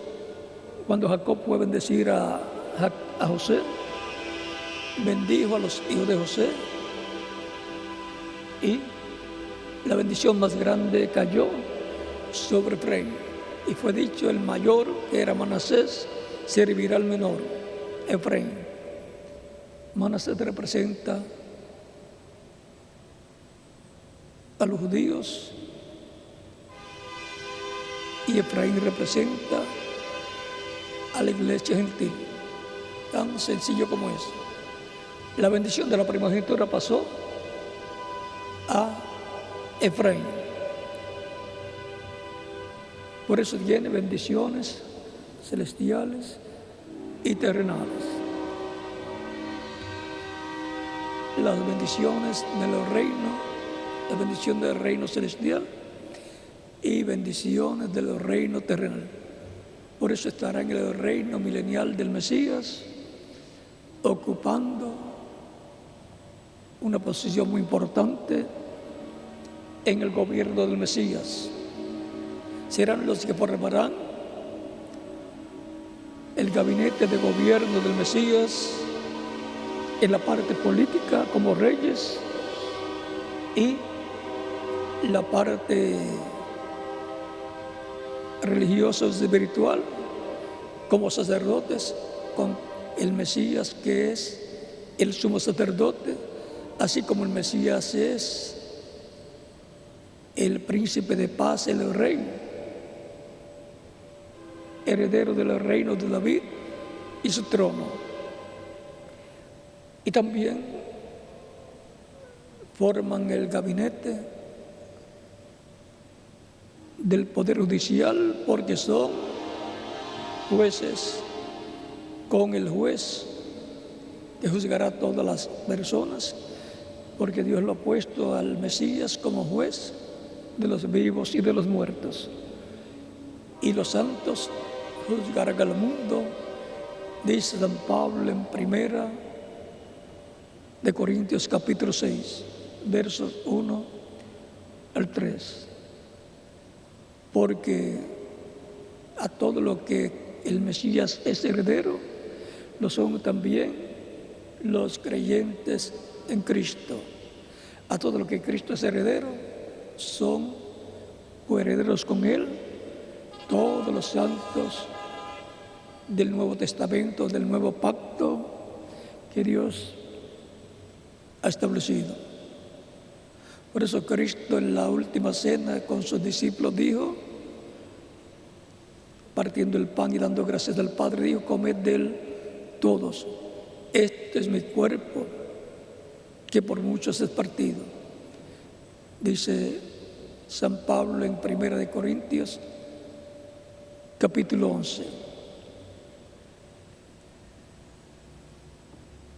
cuando Jacob fue a bendecir a José, bendijo a los hijos de José, y la bendición más grande cayó sobre Efraín. Y fue dicho: el mayor, que era Manasés, servirá al menor, Efraín. Manasés representa a los judíos y Efraín representa a la iglesia gentil. Tan sencillo como eso. La bendición de la primogenitura pasó a Efraín. Por eso tiene bendiciones celestiales y terrenales. Las bendiciones del reino, la bendición del reino celestial y bendiciones del reino terrenal. Por eso estará en el reino milenial del Mesías, ocupando una posición muy importante en el gobierno del Mesías. Serán los que formarán el gabinete de gobierno del Mesías en la parte política como reyes y la parte religiosa espiritual como sacerdotes, con el Mesías, que es el sumo sacerdote, así como el Mesías es el príncipe de paz, el rey, heredero del reino de David y su trono. Y también forman el gabinete del Poder Judicial, porque son jueces con el juez que juzgará a todas las personas, porque Dios lo ha puesto al Mesías como juez de los vivos y de los muertos. Y los santos juzgarán al mundo, dice San Pablo en Primera de Corintios capítulo 6, versos 1 al 3. Porque a todo lo que el Mesías es heredero, lo son también los creyentes en Cristo. A todo lo que Cristo es heredero, son coherederos con Él todos los santos del Nuevo Testamento, del Nuevo Pacto que Dios ha establecido. Por eso Cristo en la última cena con sus discípulos dijo, partiendo el pan y dando gracias al Padre, dijo: comed de él todos, este es mi cuerpo que por muchos es partido. Dice San Pablo en Primera de Corintios capítulo 11.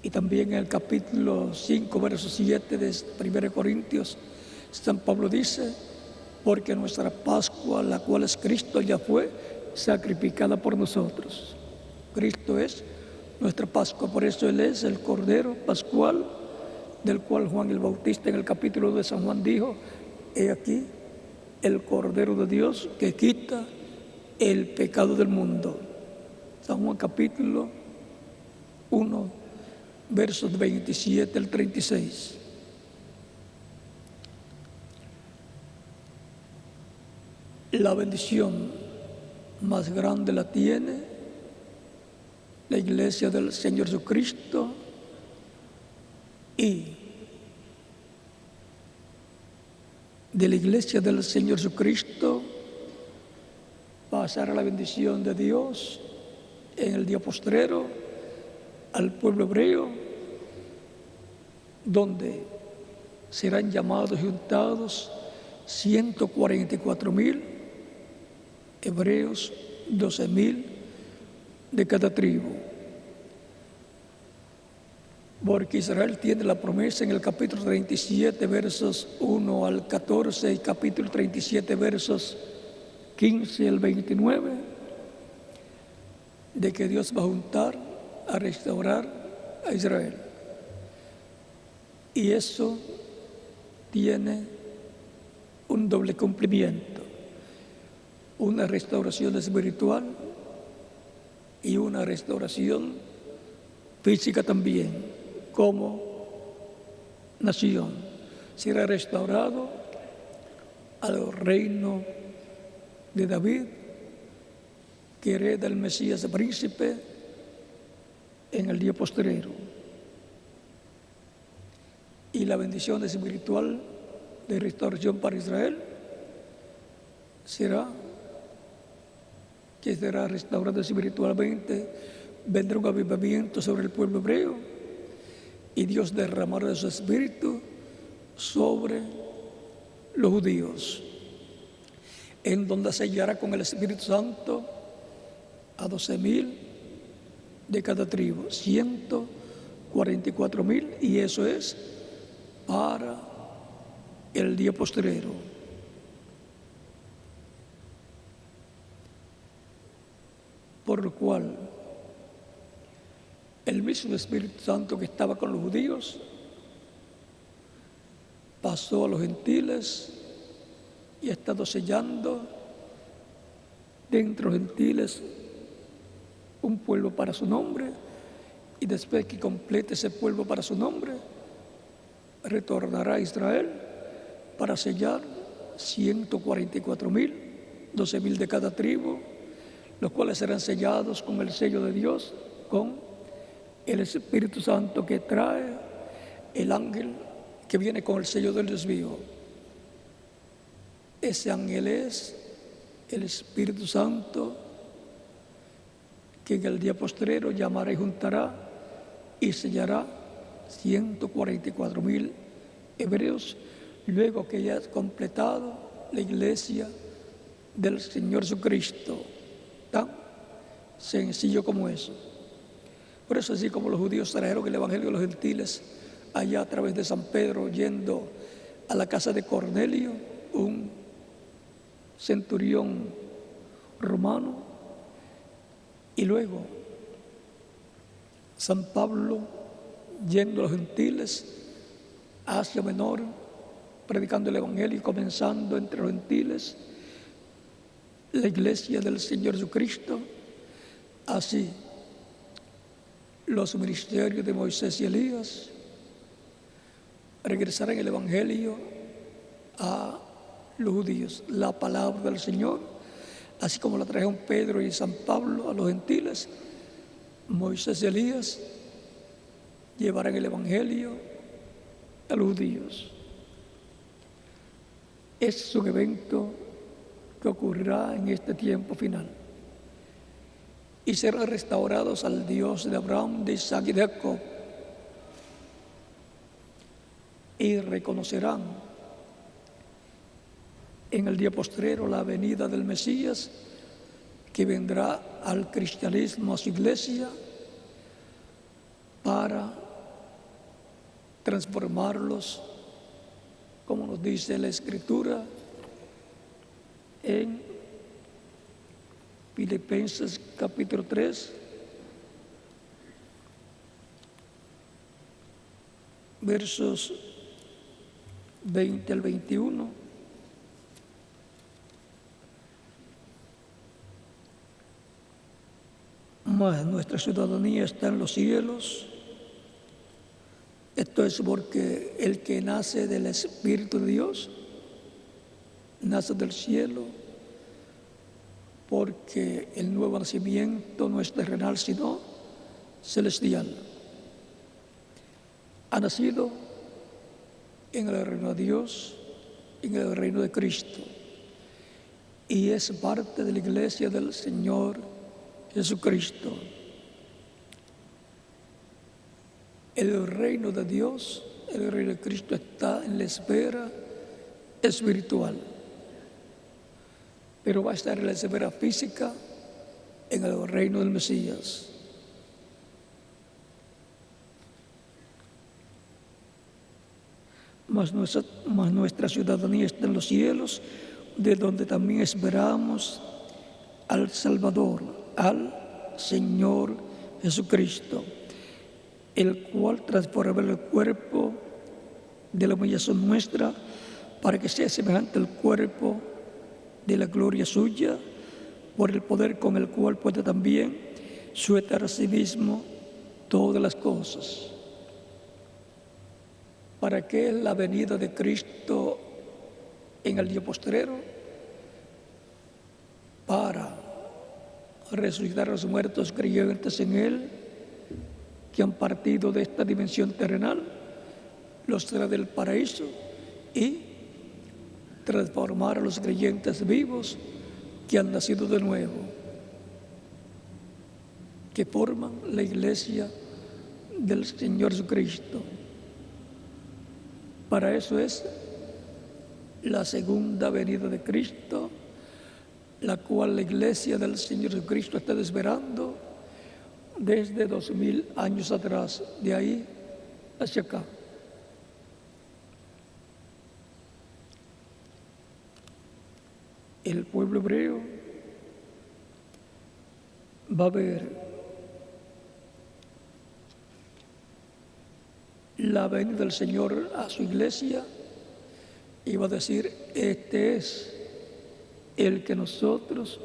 Y también en el capítulo 5, verso 7 de 1 Corintios, San Pablo dice: porque nuestra Pascua, la cual es Cristo, ya fue sacrificada por nosotros. Cristo es nuestra Pascua, por eso Él es el Cordero Pascual, del cual Juan el Bautista en el capítulo de San Juan dijo: he aquí el Cordero de Dios que quita el pecado del mundo. San Juan capítulo 1, versos 27 al 36. La bendición más grande la tiene la iglesia del Señor Jesucristo, y de la iglesia del Señor Jesucristo pasará la bendición de Dios en el día postrero al pueblo hebreo, donde serán llamados y juntados 144,000 hebreos, 12,000 de cada tribu. Porque Israel tiene la promesa en el capítulo 37, versos 1 al 14, y capítulo 37, versos 15 al 29, de que Dios va a juntar, a restaurar a Israel. Y eso tiene un doble cumplimiento, una restauración espiritual y una restauración física también, como nación. Será restaurado al reino de David, que hereda el Mesías príncipe en el día postrero. Y la bendición espiritual de restauración para Israel será que será restaurado espiritualmente, vendrá un avivamiento sobre el pueblo hebreo y Dios derramará su espíritu sobre los judíos, en donde sellará con el Espíritu Santo a 12,000 de cada tribu, 144,000, y eso es para el día postrero. Por lo cual, el mismo Espíritu Santo que estaba con los judíos pasó a los gentiles y ha estado sellando dentro de los gentiles un pueblo para su nombre, y después que complete ese pueblo para su nombre, retornará a Israel para sellar 144,000, 12,000 de cada tribu, los cuales serán sellados con el sello de Dios, con el Espíritu Santo que trae el ángel que viene con el sello del Dios vivo. Ese ángel es el Espíritu Santo, que en el día postrero llamará y juntará y sellará 144,000 hebreos, luego que ya ha completado la iglesia del Señor Jesucristo. Tan sencillo como eso. Por eso, así como los judíos trajeron el evangelio de los gentiles allá a través de San Pedro, yendo a la casa de Cornelio, un centurión romano, y luego San Pablo yendo a los gentiles, a Asia Menor, predicando el evangelio y comenzando entre los gentiles la iglesia del Señor Jesucristo. Así, los ministerios de Moisés y Elías regresarán el evangelio a los judíos, la palabra del Señor, así como la trajeron Pedro y San Pablo a los gentiles. Moisés y Elías llevarán el evangelio a los judíos. Es un evento que ocurrirá en este tiempo final, y serán restaurados al Dios de Abraham, de Isaac y de Jacob, y reconocerán en el día postrero la venida del Mesías, que vendrá al cristianismo, a su iglesia, para transformarlos, como nos dice la Escritura en Filipenses capítulo 3, versos 20 al 21. Mas nuestra ciudadanía está en los cielos. Esto es porque el que nace del Espíritu de Dios nace del cielo, porque el nuevo nacimiento no es terrenal, sino celestial. Ha nacido en el reino de Dios, en el reino de Cristo, y es parte de la iglesia del Señor Jesucristo. El reino de Dios, el reino de Cristo, está en la esfera espiritual, pero va a estar en la esfera física en el reino del Mesías. Mas nuestra ciudadanía está en los cielos, de donde también esperamos al Salvador, al Señor Jesucristo, el cual transformará el cuerpo de la humillación nuestra, para que sea semejante al cuerpo de la gloria suya, por el poder con el cual puede también sujetar a sí mismo todas las cosas. ¿Para qué es la venida de Cristo en el día postrero? Para resucitar a los muertos creyentes en Él, que han partido de esta dimensión terrenal, los trae del paraíso, y transformar a los creyentes vivos que han nacido de nuevo, que forman la iglesia del Señor Jesucristo. Para eso es la segunda venida de Cristo, la cual la iglesia del Señor Jesucristo está esperando desde 2000 años atrás, de ahí hacia acá. El pueblo hebreo va a ver la venida del Señor a su iglesia y va a decir: este es el que nosotros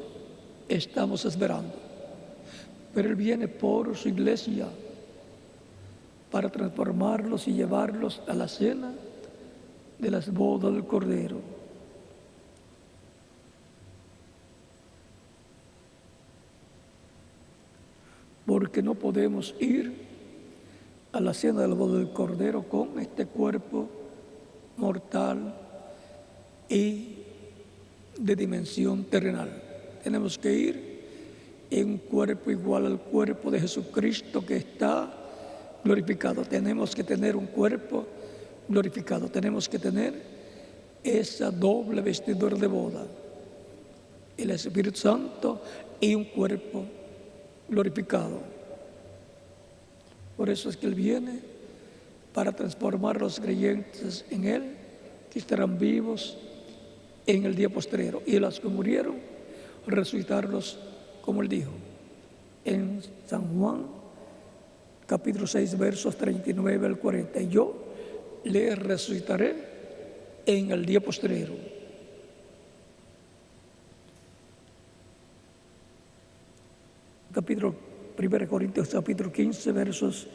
estamos esperando. Pero Él viene por su iglesia para transformarlos y llevarlos a la cena de las bodas del Cordero. Porque no podemos ir a la cena de la boda del Cordero con este cuerpo mortal y de dimensión terrenal. Tenemos que ir en un cuerpo igual al cuerpo de Jesucristo, que está glorificado. Tenemos que tener un cuerpo glorificado. Tenemos que tener esa doble vestidura de boda, el Espíritu Santo y un cuerpo glorificado. Por eso es que Él viene para transformar a los creyentes en Él, que estarán vivos en el día postrero, y los que murieron, resucitarlos, como Él dijo en San Juan, capítulo 6, versos 39 al 40. Yo les resucitaré en el día postrero. Capítulo 1 Corintios, capítulo 15, versos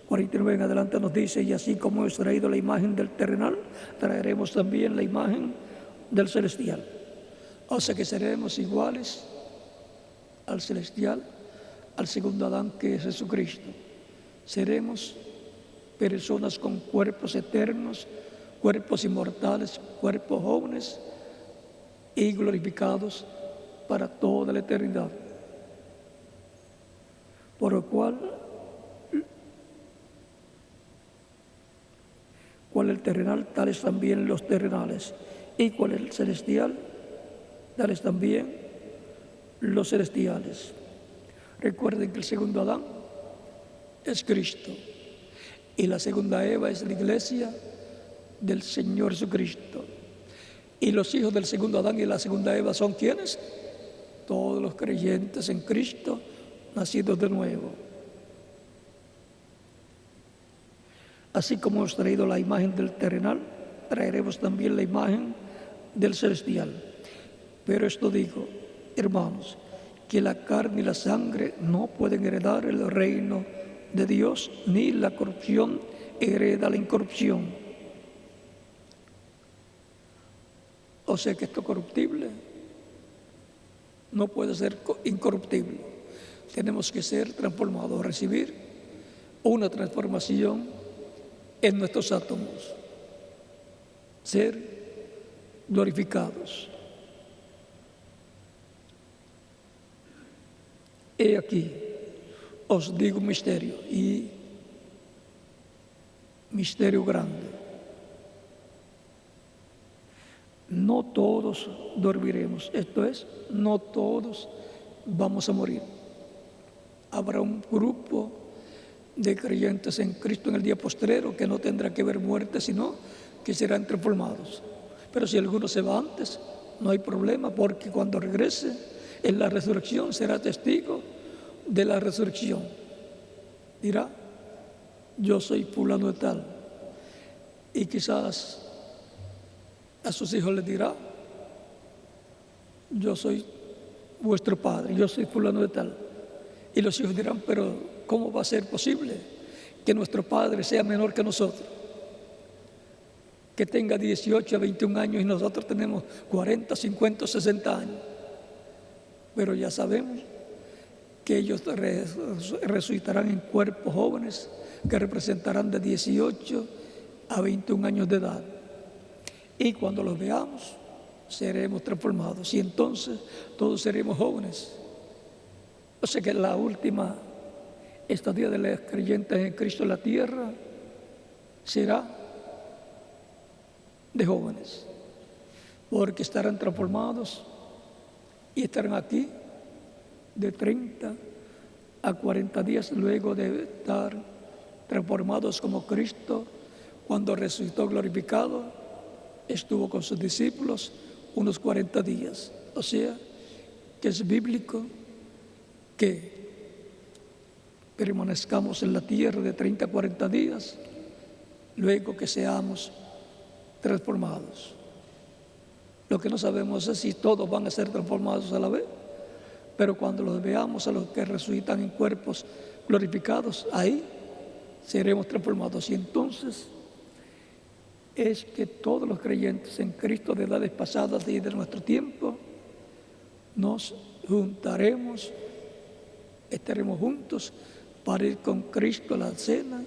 49 en adelante nos dice: y así como hemos traído la imagen del terrenal, traeremos también la imagen del celestial. O sea que seremos iguales al celestial, al segundo Adán, que es Jesucristo. Seremos personas con cuerpos eternos, cuerpos inmortales, cuerpos jóvenes y glorificados para toda la eternidad. Por lo cual el terrenal, tales también los terrenales, y cual el celestial, tales también los celestiales. Recuerden que el segundo Adán es Cristo, y la segunda Eva es la iglesia del Señor Jesucristo. Y los hijos del segundo Adán y la segunda Eva son ¿quiénes? Todos los creyentes en Cristo, nacidos de nuevo. Así como hemos traído la imagen del terrenal, traeremos también la imagen del celestial. Pero esto digo, hermanos, que la carne y la sangre no pueden heredar el reino de Dios, ni la corrupción hereda la incorrupción. O sea que esto corruptible no puede ser incorruptible. Tenemos que ser transformados, recibir una transformación en nuestros átomos, ser glorificados. He aquí, os digo un misterio, y misterio grande. No todos dormiremos, esto es, no todos vamos a morir. Habrá un grupo de creyentes en Cristo en el día postrero que no tendrá que ver muerte, sino que serán transformados. Pero si alguno se va antes, no hay problema, porque cuando regrese en la resurrección será testigo de la resurrección. Dirá: yo soy fulano de tal, Y quizás a sus hijos les dirá: yo soy vuestro padre, yo soy fulano de tal. Y los hijos dirán: pero ¿cómo va a ser posible que nuestro padre sea menor que nosotros? Que tenga 18 a 21 años y nosotros tenemos 40, 50, 60 años. Pero ya sabemos que ellos resucitarán en cuerpos jóvenes que representarán de 18 a 21 años de edad. Y cuando los veamos, seremos transformados. Y entonces todos seremos jóvenes. O sea que la última estadía de los creyentes en Cristo en la tierra será de jóvenes, porque estarán transformados y estarán aquí de 30 a 40 días luego de estar transformados como Cristo cuando resucitó glorificado, estuvo con sus discípulos unos 40 días. O sea que es bíblico que permanezcamos en la tierra de 30 a 40 días luego que seamos transformados. Lo que no sabemos es si todos van a ser transformados a la vez, pero cuando los veamos a los que resucitan en cuerpos glorificados, ahí seremos transformados. Y entonces es que todos los creyentes en Cristo de edades pasadas y de nuestro tiempo nos juntaremos, estaremos juntos para ir con Cristo a la cena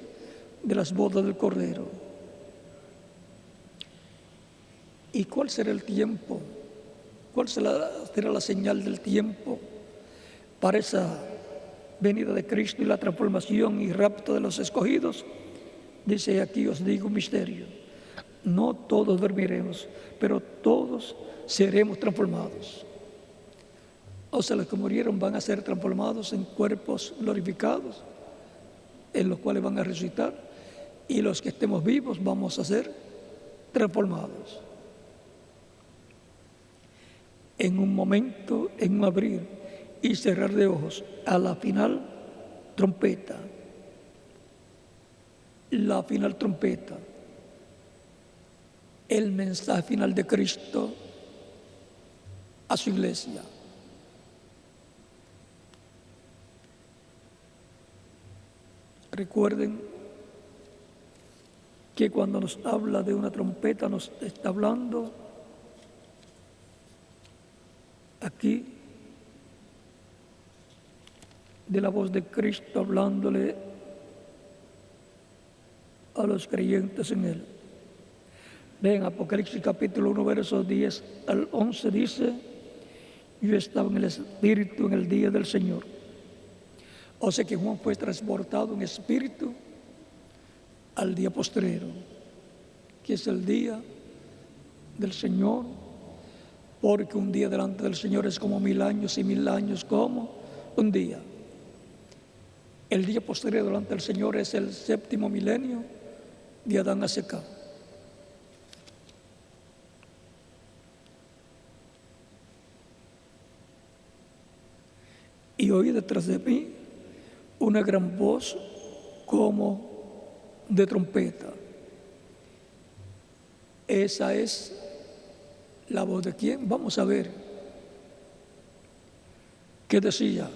de las bodas del Cordero. ¿Y cuál será el tiempo? ¿Cuál será la señal del tiempo para esa venida de Cristo y la transformación y rapto de los escogidos? Dice: aquí os digo un misterio. No todos dormiremos, pero todos seremos transformados. O sea, los que murieron van a ser transformados en cuerpos glorificados, en los cuales van a resucitar, y los que estemos vivos vamos a ser transformados. En un momento, en un abrir y cerrar de ojos, a la final trompeta. La final trompeta. El mensaje final de Cristo a su iglesia. Recuerden que cuando nos habla de una trompeta nos está hablando aquí de la voz de Cristo hablándole a los creyentes en Él. Ven, Apocalipsis capítulo 1, versos 10 al 11 dice: yo estaba en el Espíritu en el día del Señor. O sea que Juan fue transportado en espíritu al día postrero, que es el día del Señor, porque un día delante del Señor es como 1000 años y 1000 años como un día. El día postrero delante del Señor es el 7º milenio de Adán hacia acá. Y oí detrás de mí una gran voz como de trompeta. Esa es la voz de quién. Vamos a ver qué decía: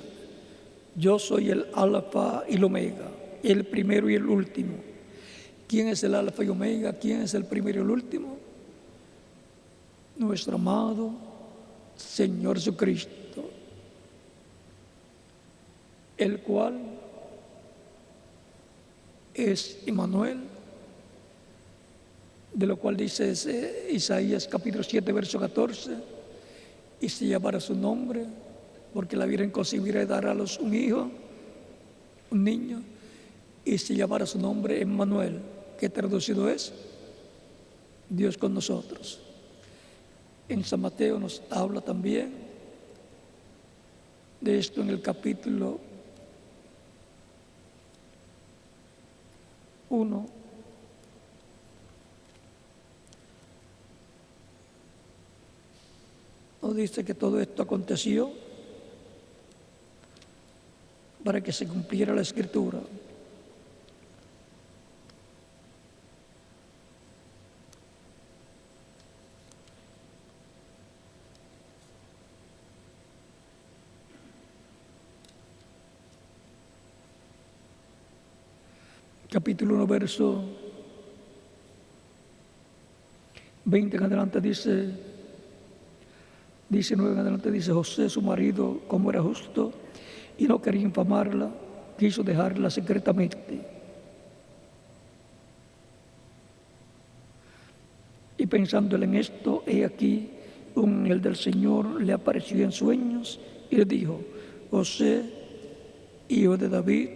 yo soy el alfa y el omega, el primero y el último. ¿Quién es el alfa y omega? ¿Quién es el primero y el último? Nuestro amado Señor Jesucristo, el cual es Emmanuel, de lo cual dice Isaías capítulo 7, verso 14, y se llamará su nombre, porque la Virgen concebirá y dará a luz un hijo, un niño, y se llamará su nombre Emmanuel, que traducido es Dios con nosotros. En San Mateo nos habla también de esto en el capítulo 1, nos dice que todo esto aconteció para que se cumpliera la Escritura. capítulo 1, verso 20 en adelante dice, 19 en adelante dice: José, su marido, como era justo y no quería infamarla, quiso dejarla secretamente. Y pensando él en esto, he aquí, un ángel del Señor le apareció en sueños y le dijo: José, hijo de David,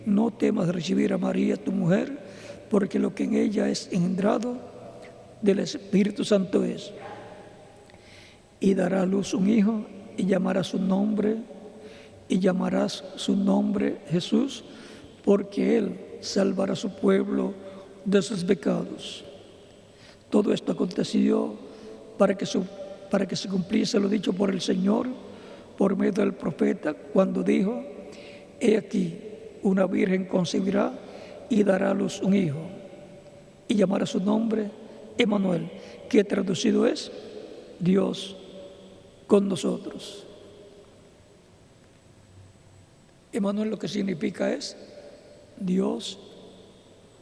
no temas recibir a María tu mujer, porque lo que en ella es engendrado del Espíritu Santo es. Y dará a luz un hijo y llamarás su nombre Jesús, porque él salvará a su pueblo de sus pecados. Todo esto aconteció para que se cumpliese lo dicho por el Señor por medio del profeta, cuando dijo: he aquí, una virgen concebirá y dará a luz un hijo, y llamará su nombre Emmanuel, que traducido es Dios con nosotros. Emmanuel lo que significa es Dios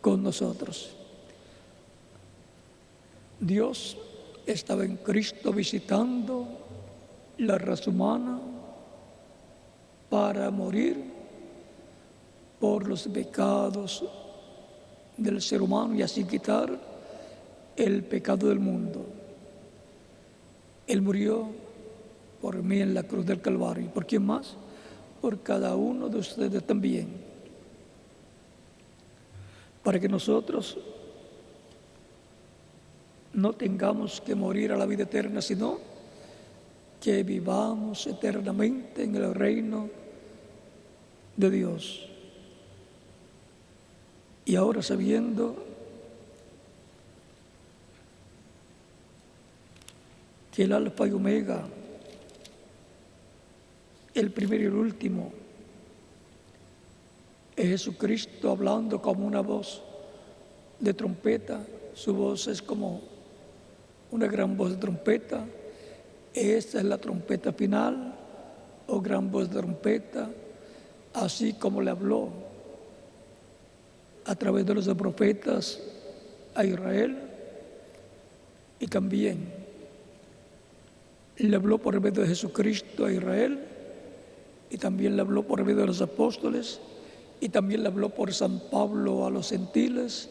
con nosotros. Dios estaba en Cristo visitando la raza humana para morir por los pecados del ser humano y así quitar el pecado del mundo. Él murió por mí en la cruz del Calvario. ¿Y por quién más? Por cada uno de ustedes también. Para que nosotros no tengamos que morir a la vida eterna, sino que vivamos eternamente en el reino de Dios. Y ahora, sabiendo que el Alfa y Omega, el primero y el último, es Jesucristo hablando como una voz de trompeta. Su voz es como una gran voz de trompeta. Esta es la trompeta final, o gran voz de trompeta, así como le habló a través de los profetas a Israel, y también le habló por medio de Jesucristo a Israel, y también le habló por medio de los apóstoles, y también le habló por San Pablo a los gentiles,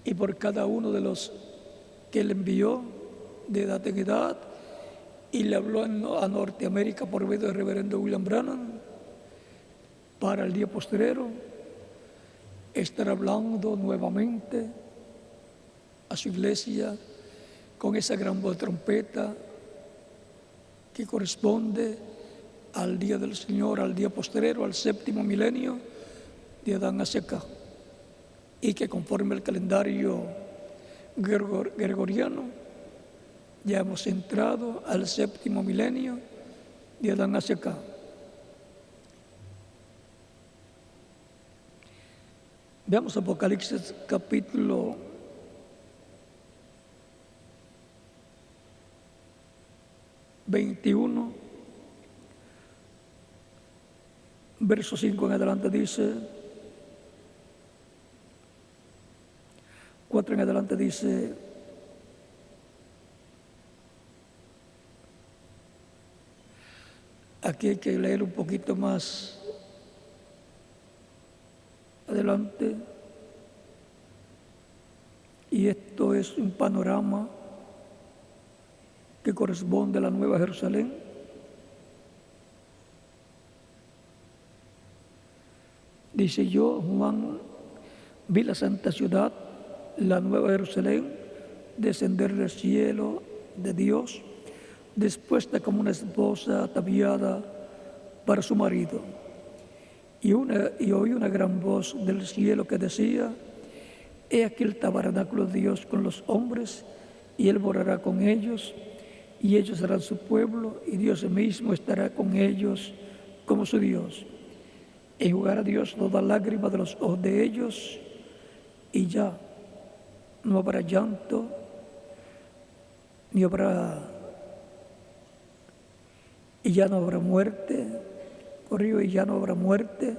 y por cada uno de los que él envió de edad en edad, y le habló a Norteamérica por medio del reverendo William Branham. Para el día postrero estar hablando nuevamente a su iglesia con esa gran voz de trompeta que corresponde al día del Señor, al día postrero, al séptimo milenio de Adán hacia acá, y que conforme al calendario gregoriano ya hemos entrado al séptimo milenio de Adán hacia acá. Veamos Apocalipsis capítulo 21, verso 5 en adelante dice, 4 en adelante dice: aquí hay que leer un poquito más adelante, y esto es un panorama que corresponde a la Nueva Jerusalén. Dice: yo, Juan, vi la santa ciudad, la Nueva Jerusalén, descender del cielo de Dios, dispuesta como una esposa ataviada para su marido. Y oí una gran voz del cielo que decía: he aquí el tabernáculo de Dios con los hombres, y Él morará con ellos, y ellos serán su pueblo, y Dios mismo estará con ellos como su Dios. Enjugará Dios toda lágrima de los ojos de ellos, y ya no habrá llanto, y ya no habrá muerte, y ya no habrá muerte,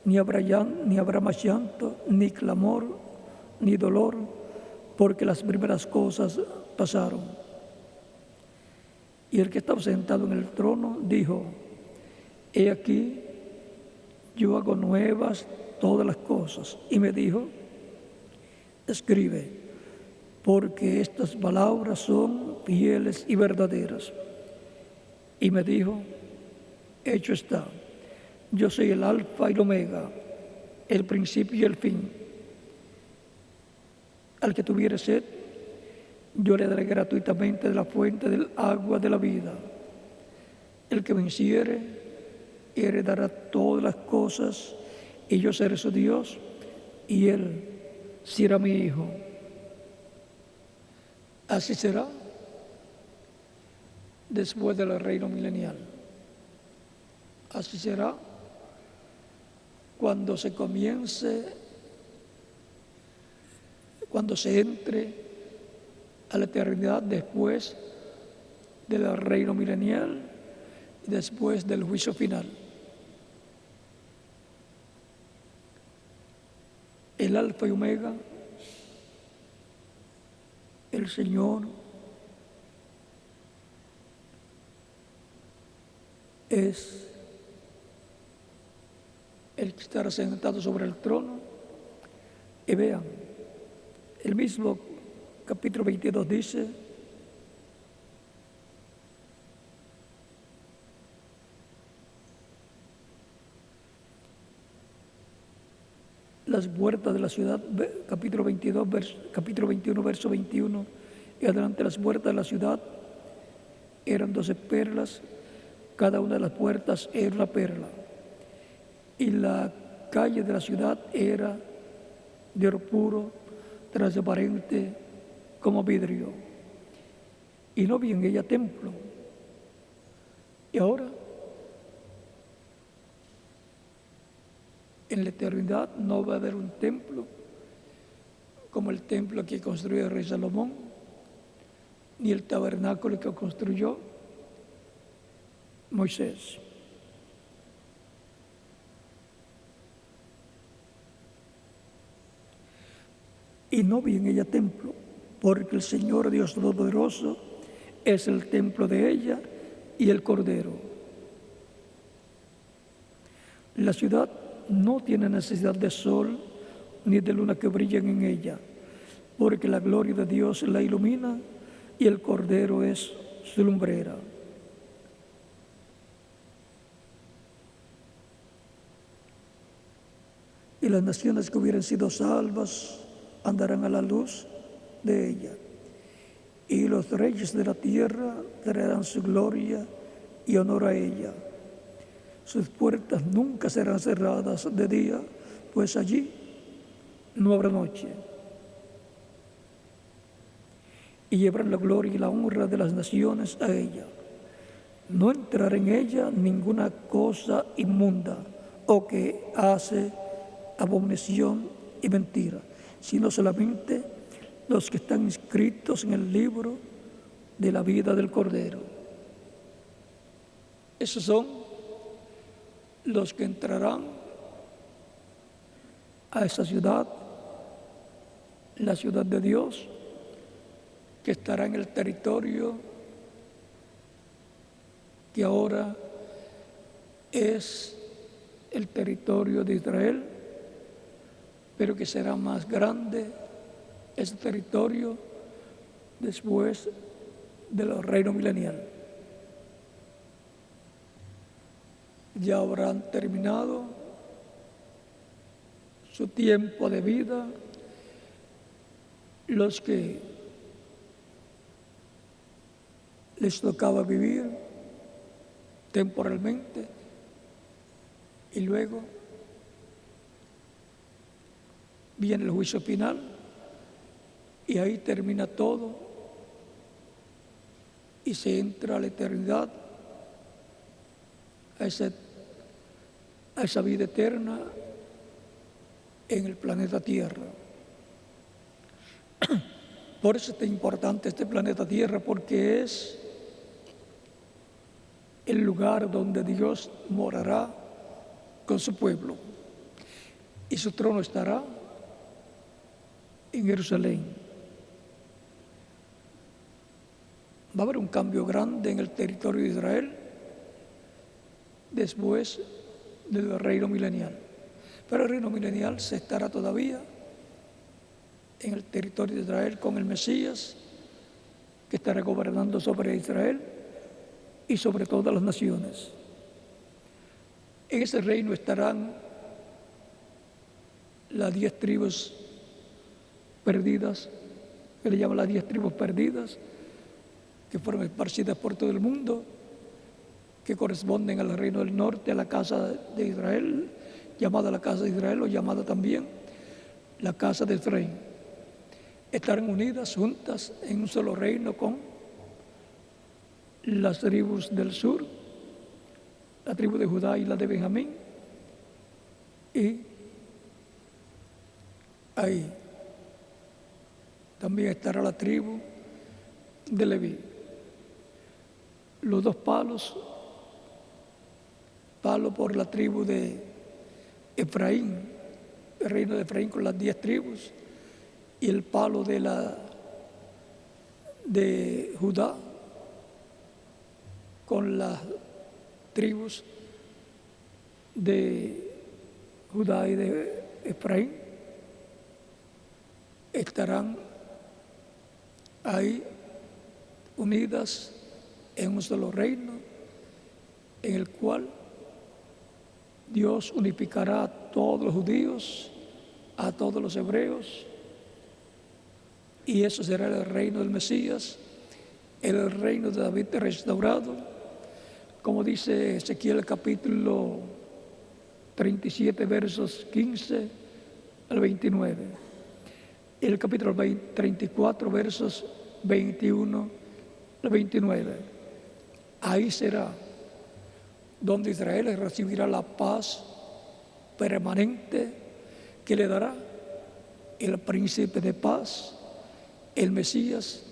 ni habrá más llanto, ni clamor, ni dolor, porque las primeras cosas pasaron. Y el que estaba sentado en el trono dijo: He aquí, yo hago nuevas todas las cosas. Y me dijo: Escribe, porque estas palabras son fieles y verdaderas. Y me dijo: Hecho está. Yo soy el Alfa y el Omega, el principio y el fin. Al que tuviere sed, yo le daré gratuitamente de la fuente del agua de la vida. El que venciere, heredará todas las cosas, y yo seré su Dios, y él será mi hijo. Así será después del reino milenial. Así será cuando se entre a la eternidad después del reino milenial y después del juicio final. El Alfa y Omega, el Señor, es el que estará sentado sobre el trono. Y vean, el mismo capítulo 22 dice: las puertas de la ciudad, capítulo 21, verso 21, y adelante las puertas de la ciudad eran 12 perlas, cada una de las puertas era una perla. Y la calle de la ciudad era de oro puro, transparente como vidrio. Y no vi en ella templo. Y ahora, en la eternidad no va a haber un templo como el templo que construyó el rey Salomón, ni el tabernáculo que construyó Moisés. Y no vi en ella templo, porque el Señor Dios Todopoderoso es el templo de ella y el Cordero. La ciudad no tiene necesidad de sol ni de luna que brillen en ella, porque la gloria de Dios la ilumina y el Cordero es su lumbrera. Y las naciones que hubieran sido salvas andarán a la luz de ella, y los reyes de la tierra traerán su gloria y honor a ella. Sus puertas nunca serán cerradas de día, pues allí no habrá noche. Y llevarán la gloria y la honra de las naciones a ella. No entrará en ella ninguna cosa inmunda o que hace abominación y mentira, sino solamente los que están inscritos en el libro de la vida del Cordero. Esos son los que entrarán a esa ciudad, la ciudad de Dios, que estará en el territorio que ahora es el territorio de Israel, pero que será más grande ese territorio después del reino milenial. Ya habrán terminado su tiempo de vida los que les tocaba vivir temporalmente, y luego viene el juicio final y ahí termina todo y se entra a la eternidad, a esa vida eterna en el planeta Tierra. Por eso es importante este planeta Tierra, porque es el lugar donde Dios morará con su pueblo. y su trono estará en Jerusalén. Va a haber un cambio grande en el territorio de Israel después del reino milenial. Pero el reino milenial se estará todavía en el territorio de Israel con el Mesías, que estará gobernando sobre Israel y sobre todas las naciones. En ese reino estarán las 10 tribus perdidas, que le llaman las 10 tribus perdidas, que fueron esparcidas por todo el mundo, que corresponden al reino del norte, a la casa de Israel, llamada la casa de Israel o llamada también la casa de Efraín. Estarán unidas, juntas, en un solo reino con las tribus del sur, la tribu de Judá y la de Benjamín, y ahí también estará la tribu de Leví. Los 2 palos, palo por la tribu de Efraín, el reino de Efraín con las 10 tribus, y el palo de Judá con las tribus de Judá y de Efraín, estarán ahí unidas en un solo reino, en el cual Dios unificará a todos los judíos, a todos los hebreos, y eso será el reino del Mesías, el reino de David restaurado, como dice Ezequiel capítulo 37, versos 15 al 29. El capítulo 34, versos 21 al 29. Ahí será donde Israel recibirá la paz permanente que le dará el príncipe de paz, el Mesías,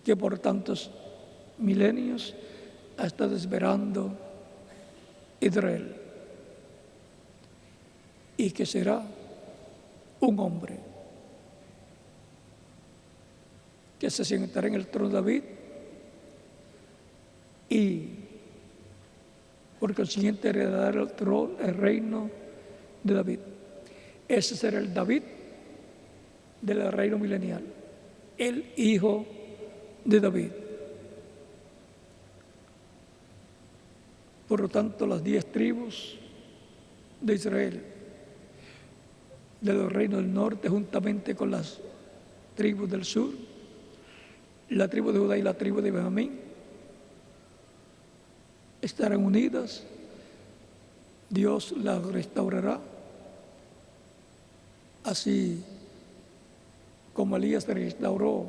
que por tantos milenios ha estado esperando Israel, y que será un hombre que se sentará en el trono de David, y por consiguiente heredará el trono, el reino de David. Ese será el David del reino milenial, el hijo de David. Por lo tanto, las 10 tribus de Israel, de los reinos del norte, juntamente con las tribus del sur, la tribu de Judá y la tribu de Benjamín, estarán unidas. Dios las restaurará, así como Elías restauró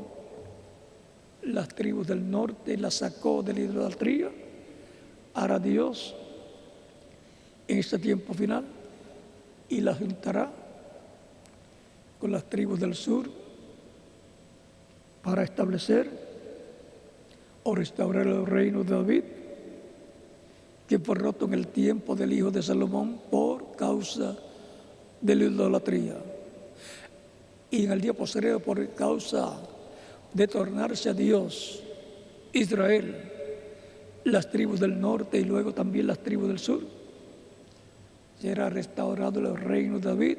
las tribus del norte y las sacó de la idolatría. Hará Dios en este tiempo final y las juntará con las tribus del sur para establecer o restaurar el reino de David, que fue roto en el tiempo del hijo de Salomón por causa de la idolatría. Y en el día posterior, por causa de tornarse a Dios, Israel, las tribus del norte y luego también las tribus del sur, será restaurado el reino de David,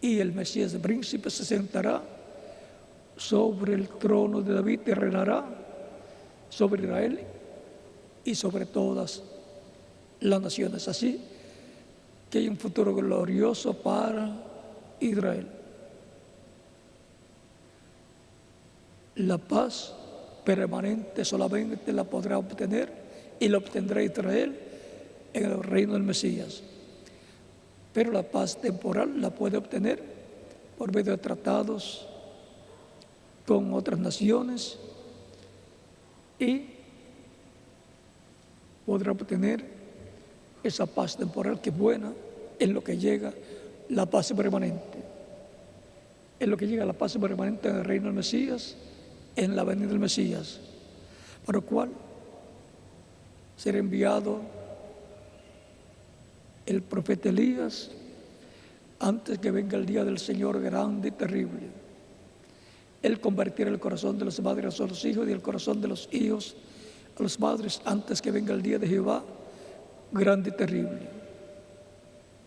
y el Mesías el príncipe se sentará sobre el trono de David y reinará sobre Israel y sobre todas las naciones. Así que hay un futuro glorioso para Israel. La paz permanente solamente la podrá obtener y la obtendrá Israel en el reino del Mesías. Pero la paz temporal la puede obtener por medio de tratados con otras naciones y podrá obtener esa paz temporal que es buena en lo que llega la paz permanente. En lo que llega la paz permanente en el reino del Mesías, en la venida del Mesías, por lo cual será enviado el profeta Elías, antes que venga el día del Señor grande y terrible. Él convertirá el corazón de los padres a los hijos y el corazón de los hijos a los padres antes que venga el día de Jehová grande y terrible.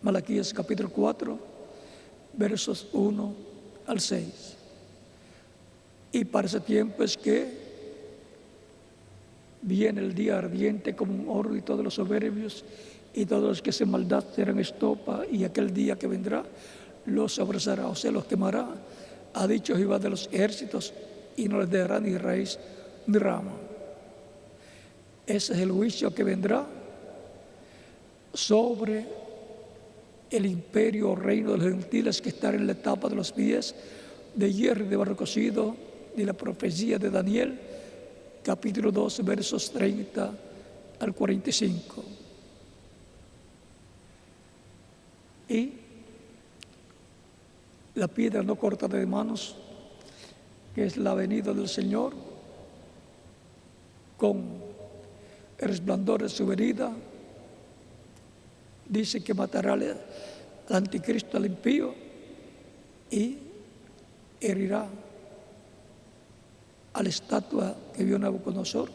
Malaquías capítulo 4, versos 1 al 6. Y para ese tiempo es que viene el día ardiente como un horno, y todos los soberbios y todos los que hacen maldad serán estopa, y aquel día que vendrá los abrazará, o sea, los quemará, ha dicho Jehová de los ejércitos, y no les dejará ni raíz ni rama. Ese es el juicio que vendrá sobre el imperio o reino de los gentiles, que está en la etapa de los pies de hierro y de barro cocido, de la profecía de Daniel, capítulo 12, versos 30 al 45. Y la piedra no cortada de manos, que es la venida del Señor, con el resplandor de su venida, dice que matará al anticristo, al impío, y herirá a la estatua que vio Nabucodonosor,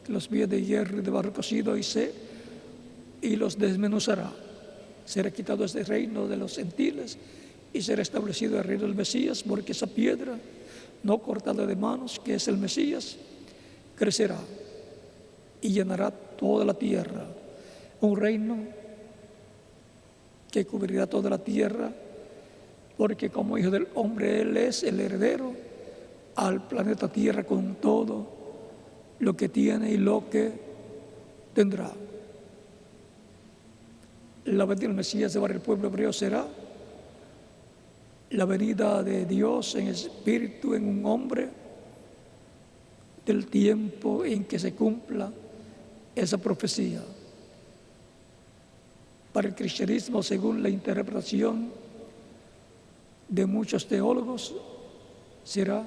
que los pies de hierro y de barro cocido, y los desmenuzará. Será quitado este reino de los gentiles y será establecido el reino del Mesías, porque esa piedra no cortada de manos, que es el Mesías, crecerá y llenará toda la tierra. Un reino que cubrirá toda la tierra, porque como hijo del hombre Él es el heredero al planeta Tierra con todo lo que tiene y lo que tendrá. La venida del Mesías para el pueblo hebreo será la venida de Dios en espíritu, en un hombre, del tiempo en que se cumpla esa profecía. Para el cristianismo, según la interpretación de muchos teólogos, será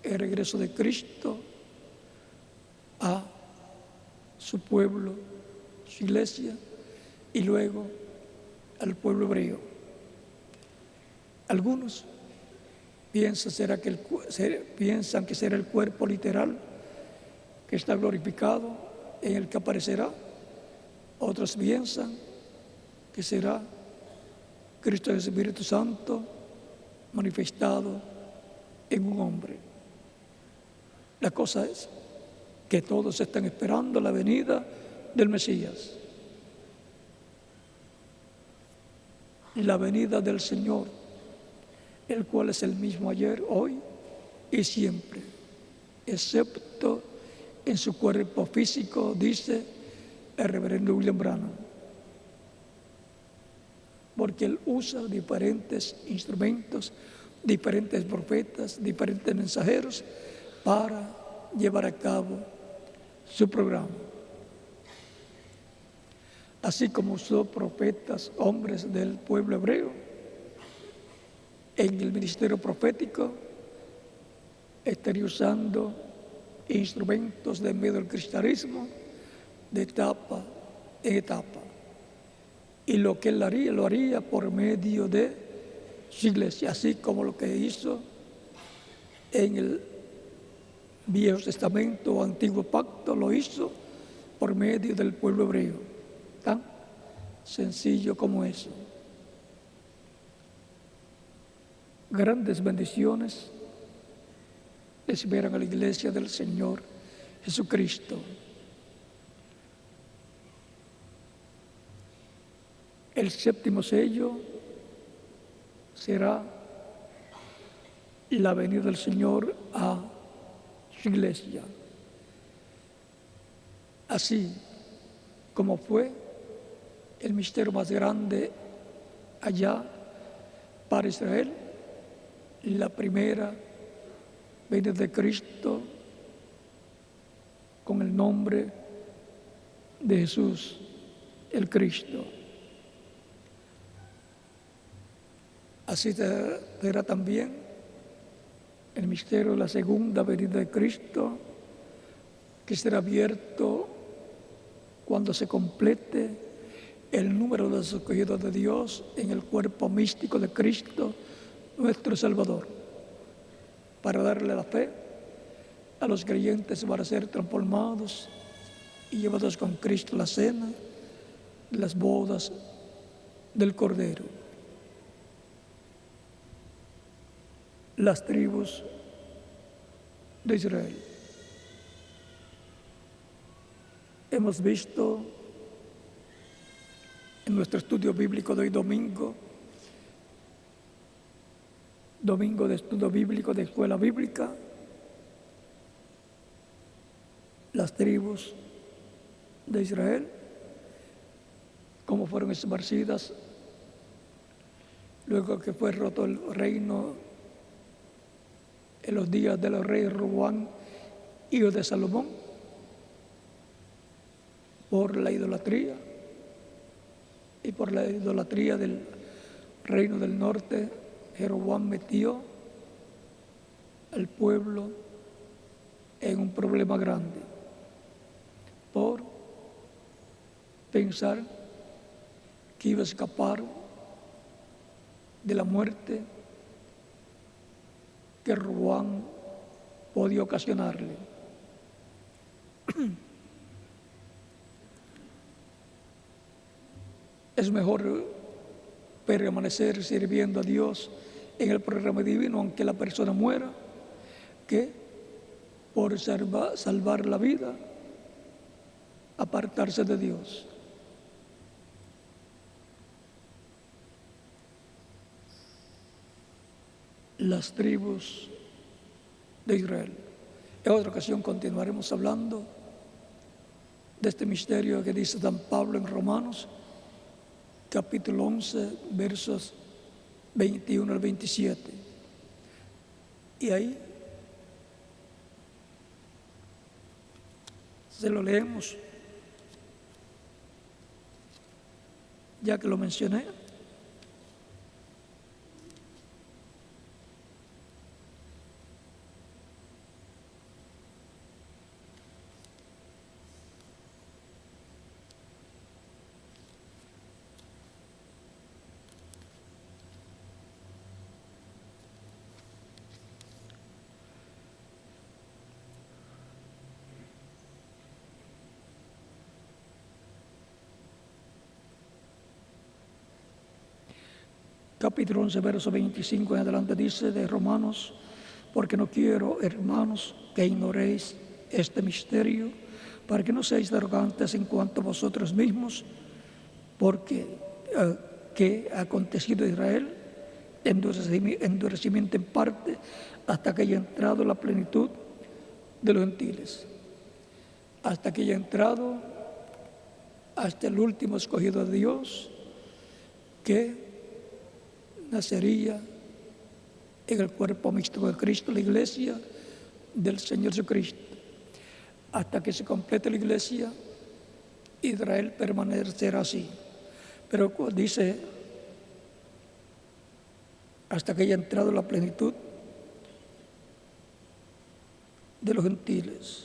el regreso de Cristo a su pueblo, su iglesia, y luego al pueblo hebreo. Algunos piensan que será el cuerpo literal que está glorificado, en el que aparecerá. Otros piensan que será Cristo, el Espíritu Santo, manifestado en un hombre. La cosa es que todos están esperando la venida del Mesías, la venida del Señor, el cual es el mismo ayer, hoy y siempre, excepto en su cuerpo físico, dice el reverendo William Branham, porque él usa diferentes instrumentos, diferentes profetas, diferentes mensajeros para llevar a cabo su programa. Así como usó profetas, hombres del pueblo hebreo, en el ministerio profético estaría usando instrumentos de medio del cristianismo, de etapa en etapa. Y lo que él haría, lo haría por medio de su iglesia, así como lo que hizo en el Viejo Testamento o Antiguo Pacto, lo hizo por medio del pueblo hebreo. Tan sencillo como eso. Grandes bendiciones esperan a la iglesia del Señor Jesucristo. El séptimo sello será la venida del Señor a su iglesia. Así como fue el misterio más grande allá para Israel, la primera venida de Cristo con el nombre de Jesús, el Cristo. Así será también el misterio de la segunda venida de Cristo, que será abierto cuando se complete el número de los escogidos de Dios en el cuerpo místico de Cristo, nuestro Salvador, para darle la fe a los creyentes para ser transformados y llevados con Cristo a la cena de las bodas del Cordero. Las tribus de Israel. Hemos visto en nuestro estudio bíblico de hoy domingo de estudio bíblico de escuela bíblica, las tribus de Israel, cómo fueron esparcidas luego que fue roto el reino en los días de los reyes Roboam, hijo de Salomón, por la idolatría y por la idolatría del reino del norte. Jeroboam metió al pueblo en un problema grande por pensar que iba a escapar de la muerte que Roboam podía ocasionarle. Es mejor permanecer sirviendo a Dios en el programa divino, aunque la persona muera, que por salvar la vida, apartarse de Dios. Las tribus de Israel. En otra ocasión continuaremos hablando de este misterio que dice San Pablo en Romanos, capítulo 11, versos 21 al 27. Y ahí se lo leemos, ya que lo mencioné. Capítulo 11, verso 25 en adelante dice de Romanos: porque no quiero, hermanos, que ignoréis este misterio, para que no seáis arrogantes en cuanto a vosotros mismos, porque que ha acontecido a Israel endurecimiento en parte hasta que haya entrado la plenitud de los gentiles, hasta que haya entrado hasta el último escogido de Dios, que nacería en el cuerpo místico de Cristo, la iglesia del Señor Jesucristo. Hasta que se complete la iglesia, Israel permanecerá así. Pero dice, hasta que haya entrado la plenitud de los gentiles.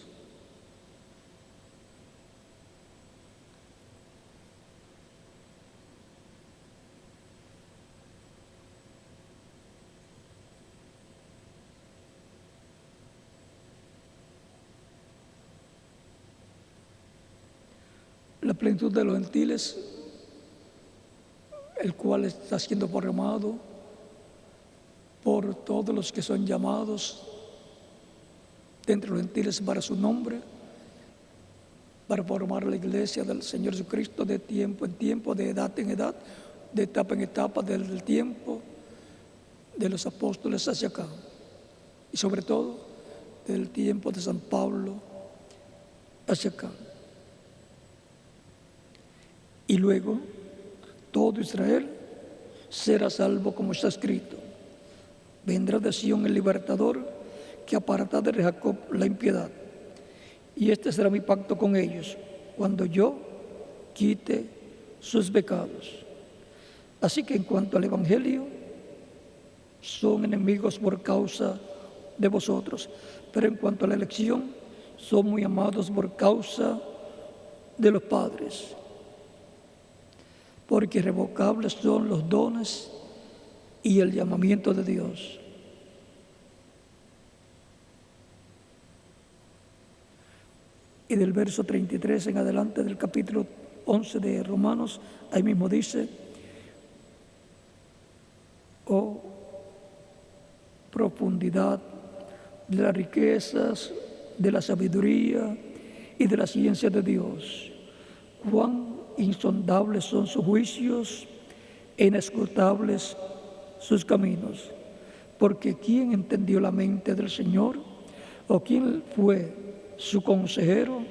La plenitud de los gentiles, el cual está siendo formado por todos los que son llamados de entre los gentiles para su nombre, para formar la iglesia del Señor Jesucristo de tiempo en tiempo, de edad en edad, de etapa en etapa, desde el tiempo de los apóstoles hacia acá. Y sobre todo, del tiempo de San Pablo hacia acá. Y luego, todo Israel será salvo, como está escrito: vendrá de Sión el libertador, que apartará de Jacob la impiedad. Y este será mi pacto con ellos, cuando yo quite sus pecados. Así que en cuanto al Evangelio, son enemigos por causa de vosotros, pero en cuanto a la elección, son muy amados por causa de los padres. porque irrevocables son los dones y el llamamiento de Dios. Y del verso 33 en adelante del capítulo 11 de Romanos, ahí mismo dice: oh profundidad de las riquezas, de la sabiduría y de la ciencia de Dios, cuán insondables son sus juicios e inescrutables sus caminos. Porque ¿quién entendió la mente del Señor? ¿O quién fue su consejero?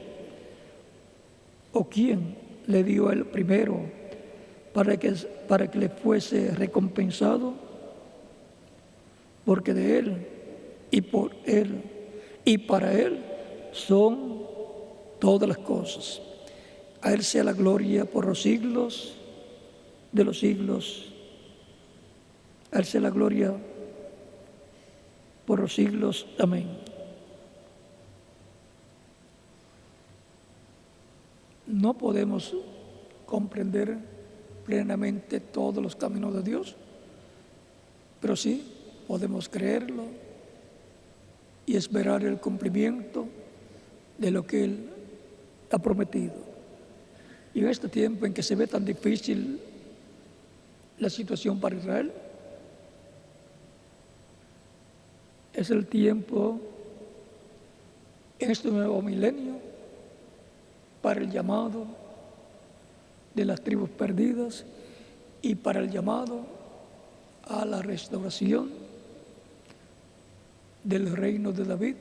¿O quién le dio el primero para que le fuese recompensado? Porque de Él y por Él y para Él son todas las cosas. A Él sea la gloria por los siglos de los siglos. A Él sea la gloria por los siglos. Amén. No podemos comprender plenamente todos los caminos de Dios, pero sí podemos creerlo y esperar el cumplimiento de lo que Él ha prometido. Y en este tiempo en que se ve tan difícil la situación para Israel, es el tiempo en este nuevo milenio para el llamado de las tribus perdidas y para el llamado a la restauración del reino de David,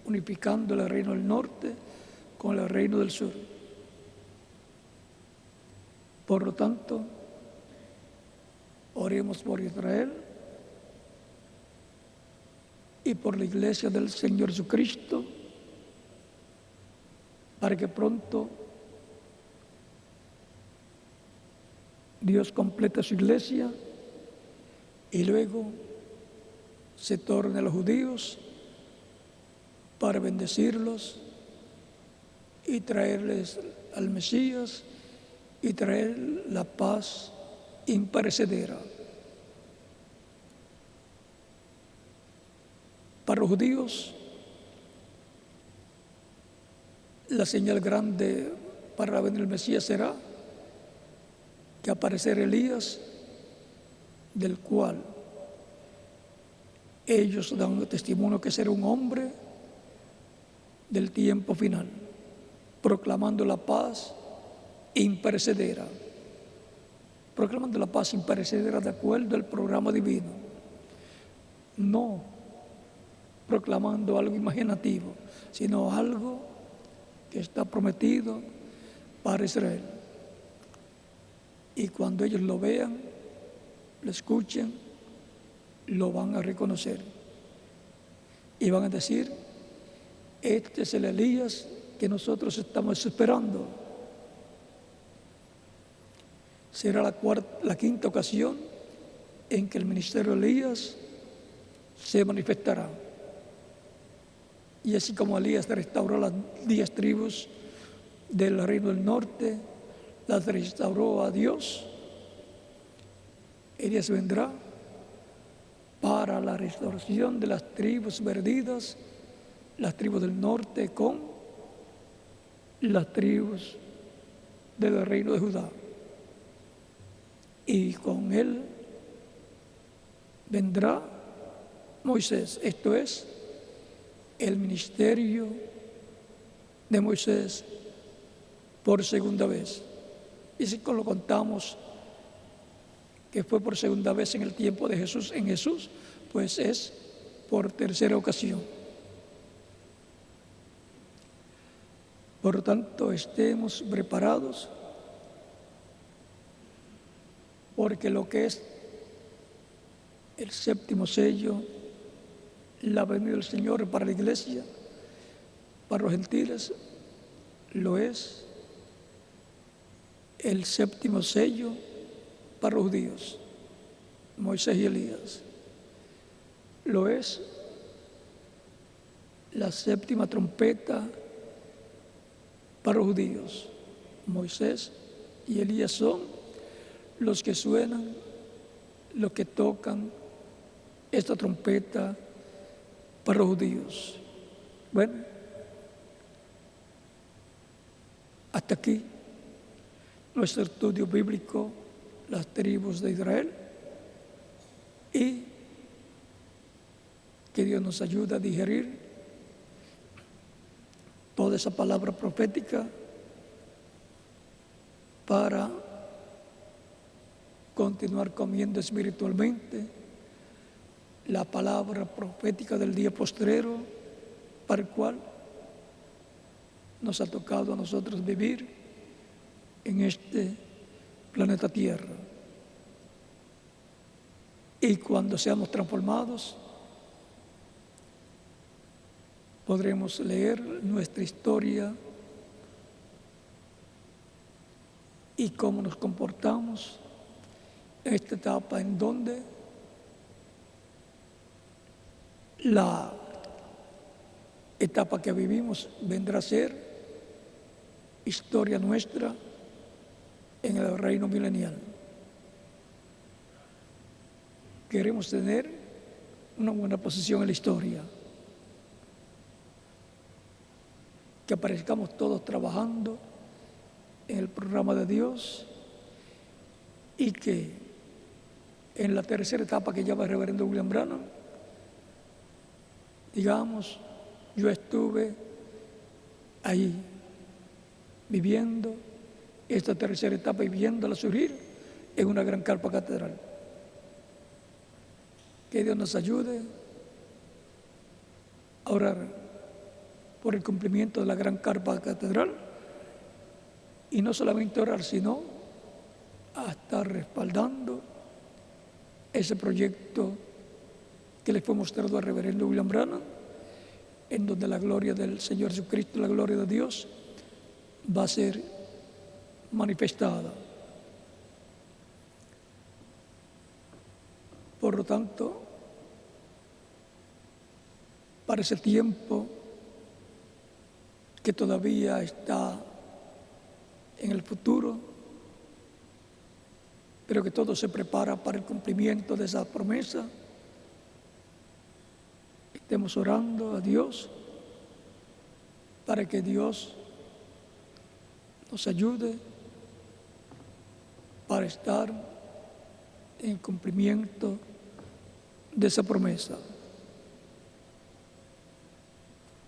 unificando el reino del norte con el reino del sur. Por lo tanto, oremos por Israel y por la iglesia del Señor Jesucristo, para que pronto Dios complete su iglesia y luego se torne a los judíos para bendecirlos y traerles al Mesías y traer la paz imperecedera. Para los judíos, la señal grande para la venida del Mesías será que aparecerá Elías, del cual ellos dan testimonio que será un hombre del tiempo final, proclamando la paz imperecedera, proclamando la paz imperecedera de acuerdo al programa divino, no proclamando algo imaginativo, sino algo que está prometido para Israel. Y cuando ellos lo vean, lo escuchen, lo van a reconocer y van a decir: este es el Elías que nosotros estamos esperando. Será la quinta ocasión en que el ministerio de Elías se manifestará. Y así como Elías restauró las 10 tribus del reino del norte, las restauró a Dios, Elías vendrá para la restauración de las tribus perdidas, las tribus del norte con las tribus del reino de Judá. Y con él vendrá Moisés, esto es, el ministerio de Moisés por segunda vez. Y si lo contamos que fue por segunda vez en el tiempo de Jesús, en Jesús, pues es por tercera ocasión. Por lo tanto, estemos preparados, porque lo que es el séptimo sello, la venida del Señor para la iglesia, para los gentiles, lo es el séptimo sello para los judíos, Moisés y Elías. Lo es la séptima trompeta para los judíos, Moisés y Elías son los que suenan, los que tocan esta trompeta para los judíos. Bueno, hasta aquí nuestro estudio bíblico, las tribus de Israel, y que Dios nos ayude a digerir toda esa palabra profética para continuar comiendo espiritualmente la palabra profética del día postrero, para el cual nos ha tocado a nosotros vivir en este planeta Tierra. Y cuando seamos transformados, podremos leer nuestra historia y cómo nos comportamos en esta etapa en donde la etapa que vivimos vendrá a ser historia nuestra en el reino milenial. Queremos tener una buena posición en la historia, que aparezcamos todos trabajando en el programa de Dios y que en la tercera etapa que llama el reverendo William Branham, digamos, yo estuve ahí viviendo esta tercera etapa y viéndola surgir en una gran carpa catedral. Que Dios nos ayude a orar por el cumplimiento de la gran carpa catedral, y no solamente orar, sino a estar respaldando ese proyecto que le fue mostrado al reverendo William Branham, en donde la gloria del Señor Jesucristo, la gloria de Dios, va a ser manifestada. Por lo tanto, para ese tiempo que todavía está en el futuro, pero que todo se prepara para el cumplimiento de esa promesa, estemos orando a Dios para que Dios nos ayude para estar en cumplimiento de esa promesa.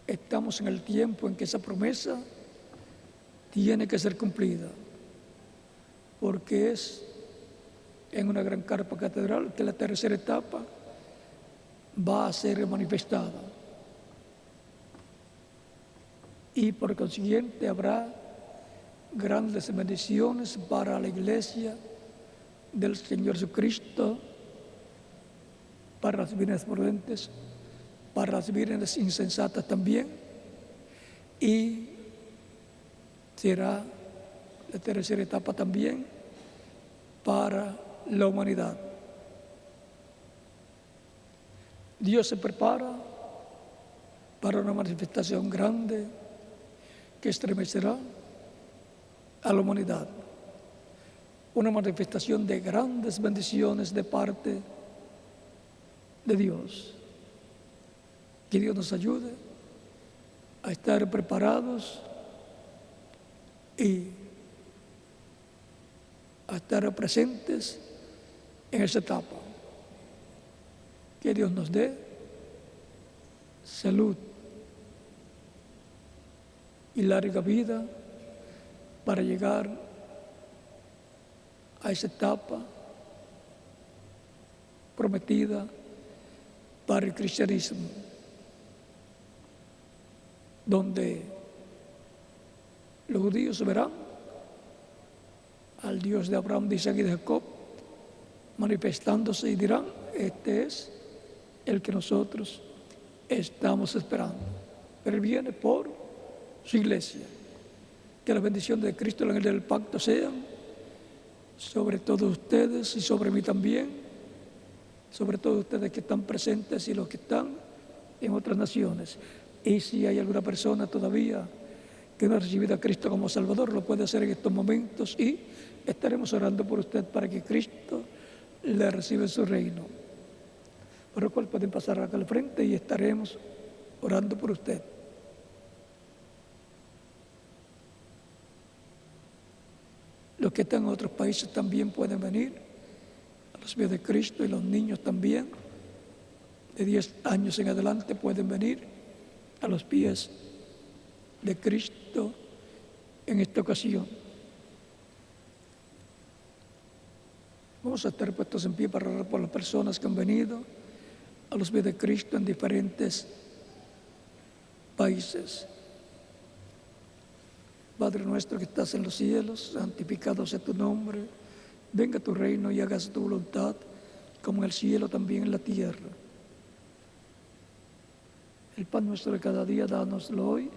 Estamos en el tiempo en que esa promesa tiene que ser cumplida, porque es en una gran carpa catedral que la tercera etapa va a ser manifestada, y por consiguiente habrá grandes bendiciones para la iglesia del Señor Jesucristo, para las vírgenes prudentes, para las vírgenes insensatas también, y será la tercera etapa también para la humanidad. Dios se prepara para una manifestación grande que estremecerá a la humanidad, una manifestación de grandes bendiciones de parte de Dios. Que Dios nos ayude a estar preparados y a estar presentes en esa etapa. Que Dios nos dé salud y larga vida para llegar a esa etapa prometida para el cristianismo, donde los judíos verán al Dios de Abraham, de Isaac y de Jacob manifestándose y dirán: este es el que nosotros estamos esperando. Pero Él viene por su iglesia. Que la bendición de Cristo, el ángel del pacto, sean sobre todos ustedes y sobre mí también, sobre todos ustedes que están presentes y los que están en otras naciones. Y si hay alguna persona todavía que no ha recibido a Cristo como Salvador, lo puede hacer en estos momentos y estaremos orando por usted para que Cristo le reciba en su reino. Por lo cual pueden pasar acá al frente y estaremos orando por usted. Los que están en otros países también pueden venir a los pies de Cristo, y los niños también, de 10 años en adelante, pueden venir a los pies de Cristo en esta ocasión. Vamos a estar puestos en pie para orar por las personas que han venido a los pies de Cristo en diferentes países. Padre nuestro que estás en los cielos, santificado sea tu nombre, venga tu reino y hágase tu voluntad, como en el cielo también en la tierra. El pan nuestro de cada día, dánoslo hoy,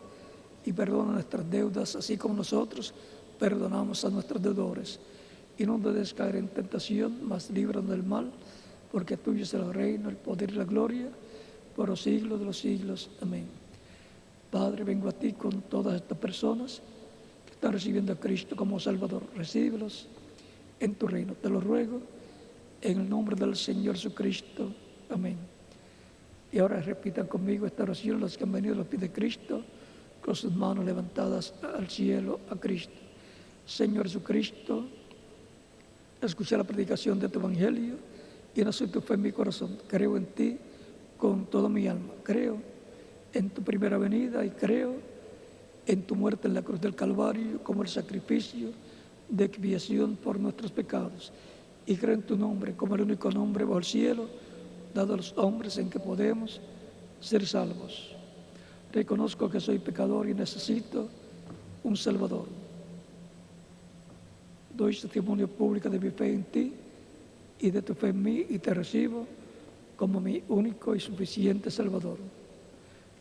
y perdona nuestras deudas, así como nosotros perdonamos a nuestros deudores. Y no nos dejes caer en tentación, mas líbranos del mal, porque tuyo es el reino, el poder y la gloria, por los siglos de los siglos. Amén. Padre, vengo a ti con todas estas personas que están recibiendo a Cristo como Salvador. Recíbelos en tu reino. Te lo ruego en el nombre del Señor Jesucristo. Amén. Y ahora repitan conmigo esta oración los que han venido a los pies de Cristo, con sus manos levantadas al cielo, a Cristo. Señor Jesucristo, escuché la predicación de tu evangelio y nació tu fe en mi corazón. Creo en ti con toda mi alma. Creo en tu primera venida y creo en tu muerte en la cruz del Calvario como el sacrificio de expiación por nuestros pecados. Y creo en tu nombre como el único nombre bajo el cielo dado a los hombres en que podemos ser salvos. Reconozco que soy pecador y necesito un Salvador. Doy testimonio público de mi fe en ti y de tu fe en mí, y te recibo como mi único y suficiente Salvador.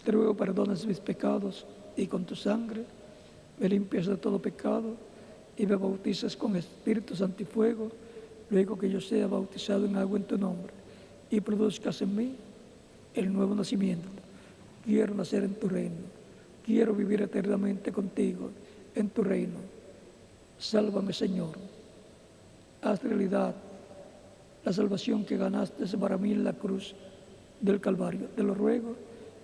Te ruego perdones mis pecados y con tu sangre me limpias de todo pecado y me bautizas con Espíritu Santo y fuego, luego que yo sea bautizado en agua en tu nombre, y produzcas en mí el nuevo nacimiento. Quiero nacer en tu reino, quiero vivir eternamente contigo en tu reino. Sálvame, Señor. Haz realidad la salvación que ganaste para mí en la cruz del Calvario. Te lo ruego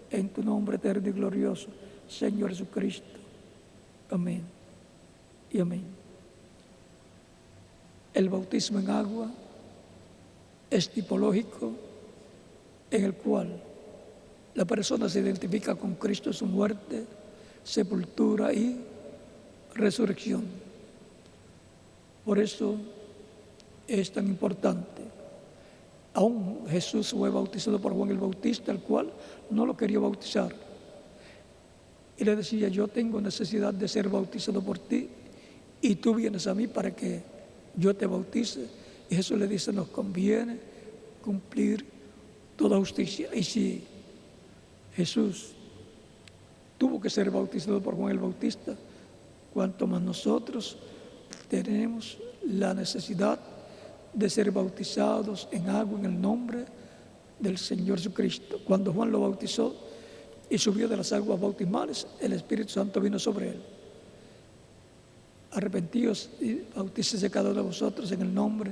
en tu nombre eterno y glorioso, Señor Jesucristo. Amén y amén. El bautismo en agua es tipológico, en el cual la persona se identifica con Cristo, su muerte, sepultura y resurrección. Por eso es tan importante. Aún Jesús fue bautizado por Juan el Bautista, el cual no lo quería bautizar. Y le decía: yo tengo necesidad de ser bautizado por ti y tú vienes a mí para que yo te bautice. Y Jesús le dice: nos conviene cumplir toda justicia. Y si Jesús tuvo que ser bautizado por Juan el Bautista, cuanto más nosotros tenemos la necesidad de ser bautizados en agua en el nombre del Señor Jesucristo. Cuando Juan lo bautizó y subió de las aguas bautismales, el Espíritu Santo vino sobre él. Arrepentíos y bautícese cada uno de vosotros en el nombre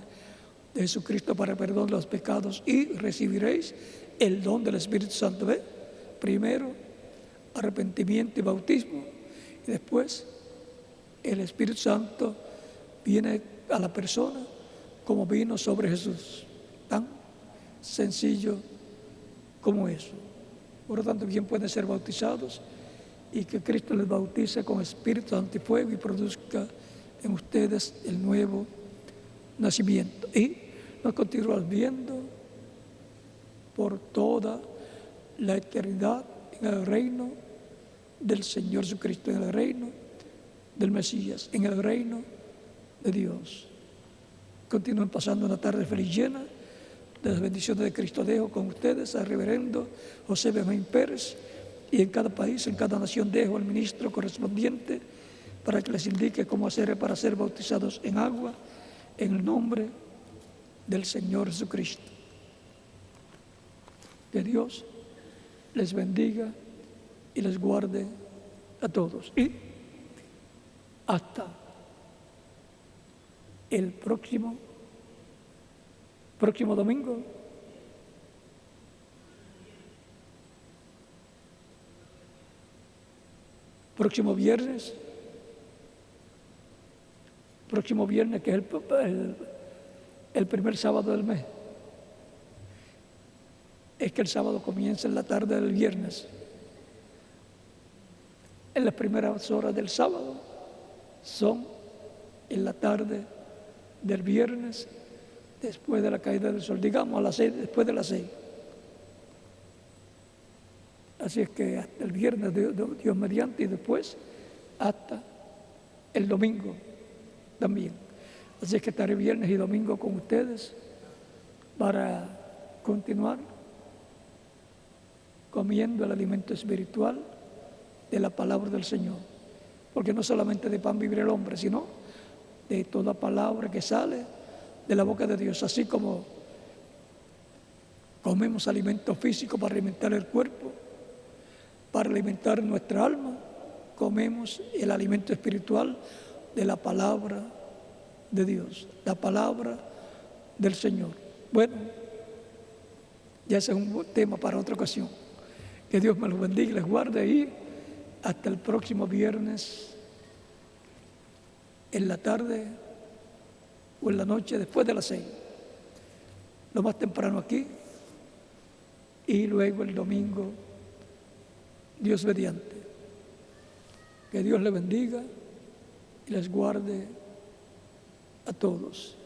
de Jesucristo para el perdón de los pecados y recibiréis el don del Espíritu Santo. ¿Ve? Primero arrepentimiento y bautismo, y después el Espíritu Santo viene a la persona como vino sobre Jesús. Tan sencillo como eso. Por lo tanto, bien pueden ser bautizados y que Cristo les bautice con Espíritu Santo y fuego y produzca en ustedes el nuevo nacimiento. Y nos continuamos viendo por toda la eternidad en el reino del Señor Jesucristo, en el reino del Mesías, en el reino de Dios. Continúen pasando una tarde feliz, llena de las bendiciones de Cristo. Dejo con ustedes al reverendo José Benjamín Pérez, y en cada país, en cada nación dejo al ministro correspondiente para que les indique cómo hacer para ser bautizados en agua en el nombre del Señor Jesucristo. Que Dios les bendiga y les guarde a todos. Y hasta el próximo domingo. Próximo viernes, que es el primer sábado del mes. Es que el sábado comienza en la tarde del viernes. En las primeras horas del sábado son en la tarde del viernes, después de la caída del sol, digamos a las 6, después de las 6. Así es que hasta el viernes, Dios mediante, y después hasta el domingo también. Así es que estaré viernes y domingo con ustedes para continuar comiendo el alimento espiritual de la palabra del Señor. Porque no solamente de pan vivirá el hombre, sino de toda palabra que sale de la boca de Dios. Así como comemos alimento físico para alimentar el cuerpo, para alimentar nuestra alma, comemos el alimento espiritual de la palabra de Dios, la palabra del Señor. Bueno, ya ese es un tema para otra ocasión. Que Dios me los bendiga y les guarde, y hasta el próximo viernes en la tarde o en la noche después de las 6. Lo más temprano aquí, y luego el domingo, Dios mediante. Que Dios les bendiga y les guarde a todos.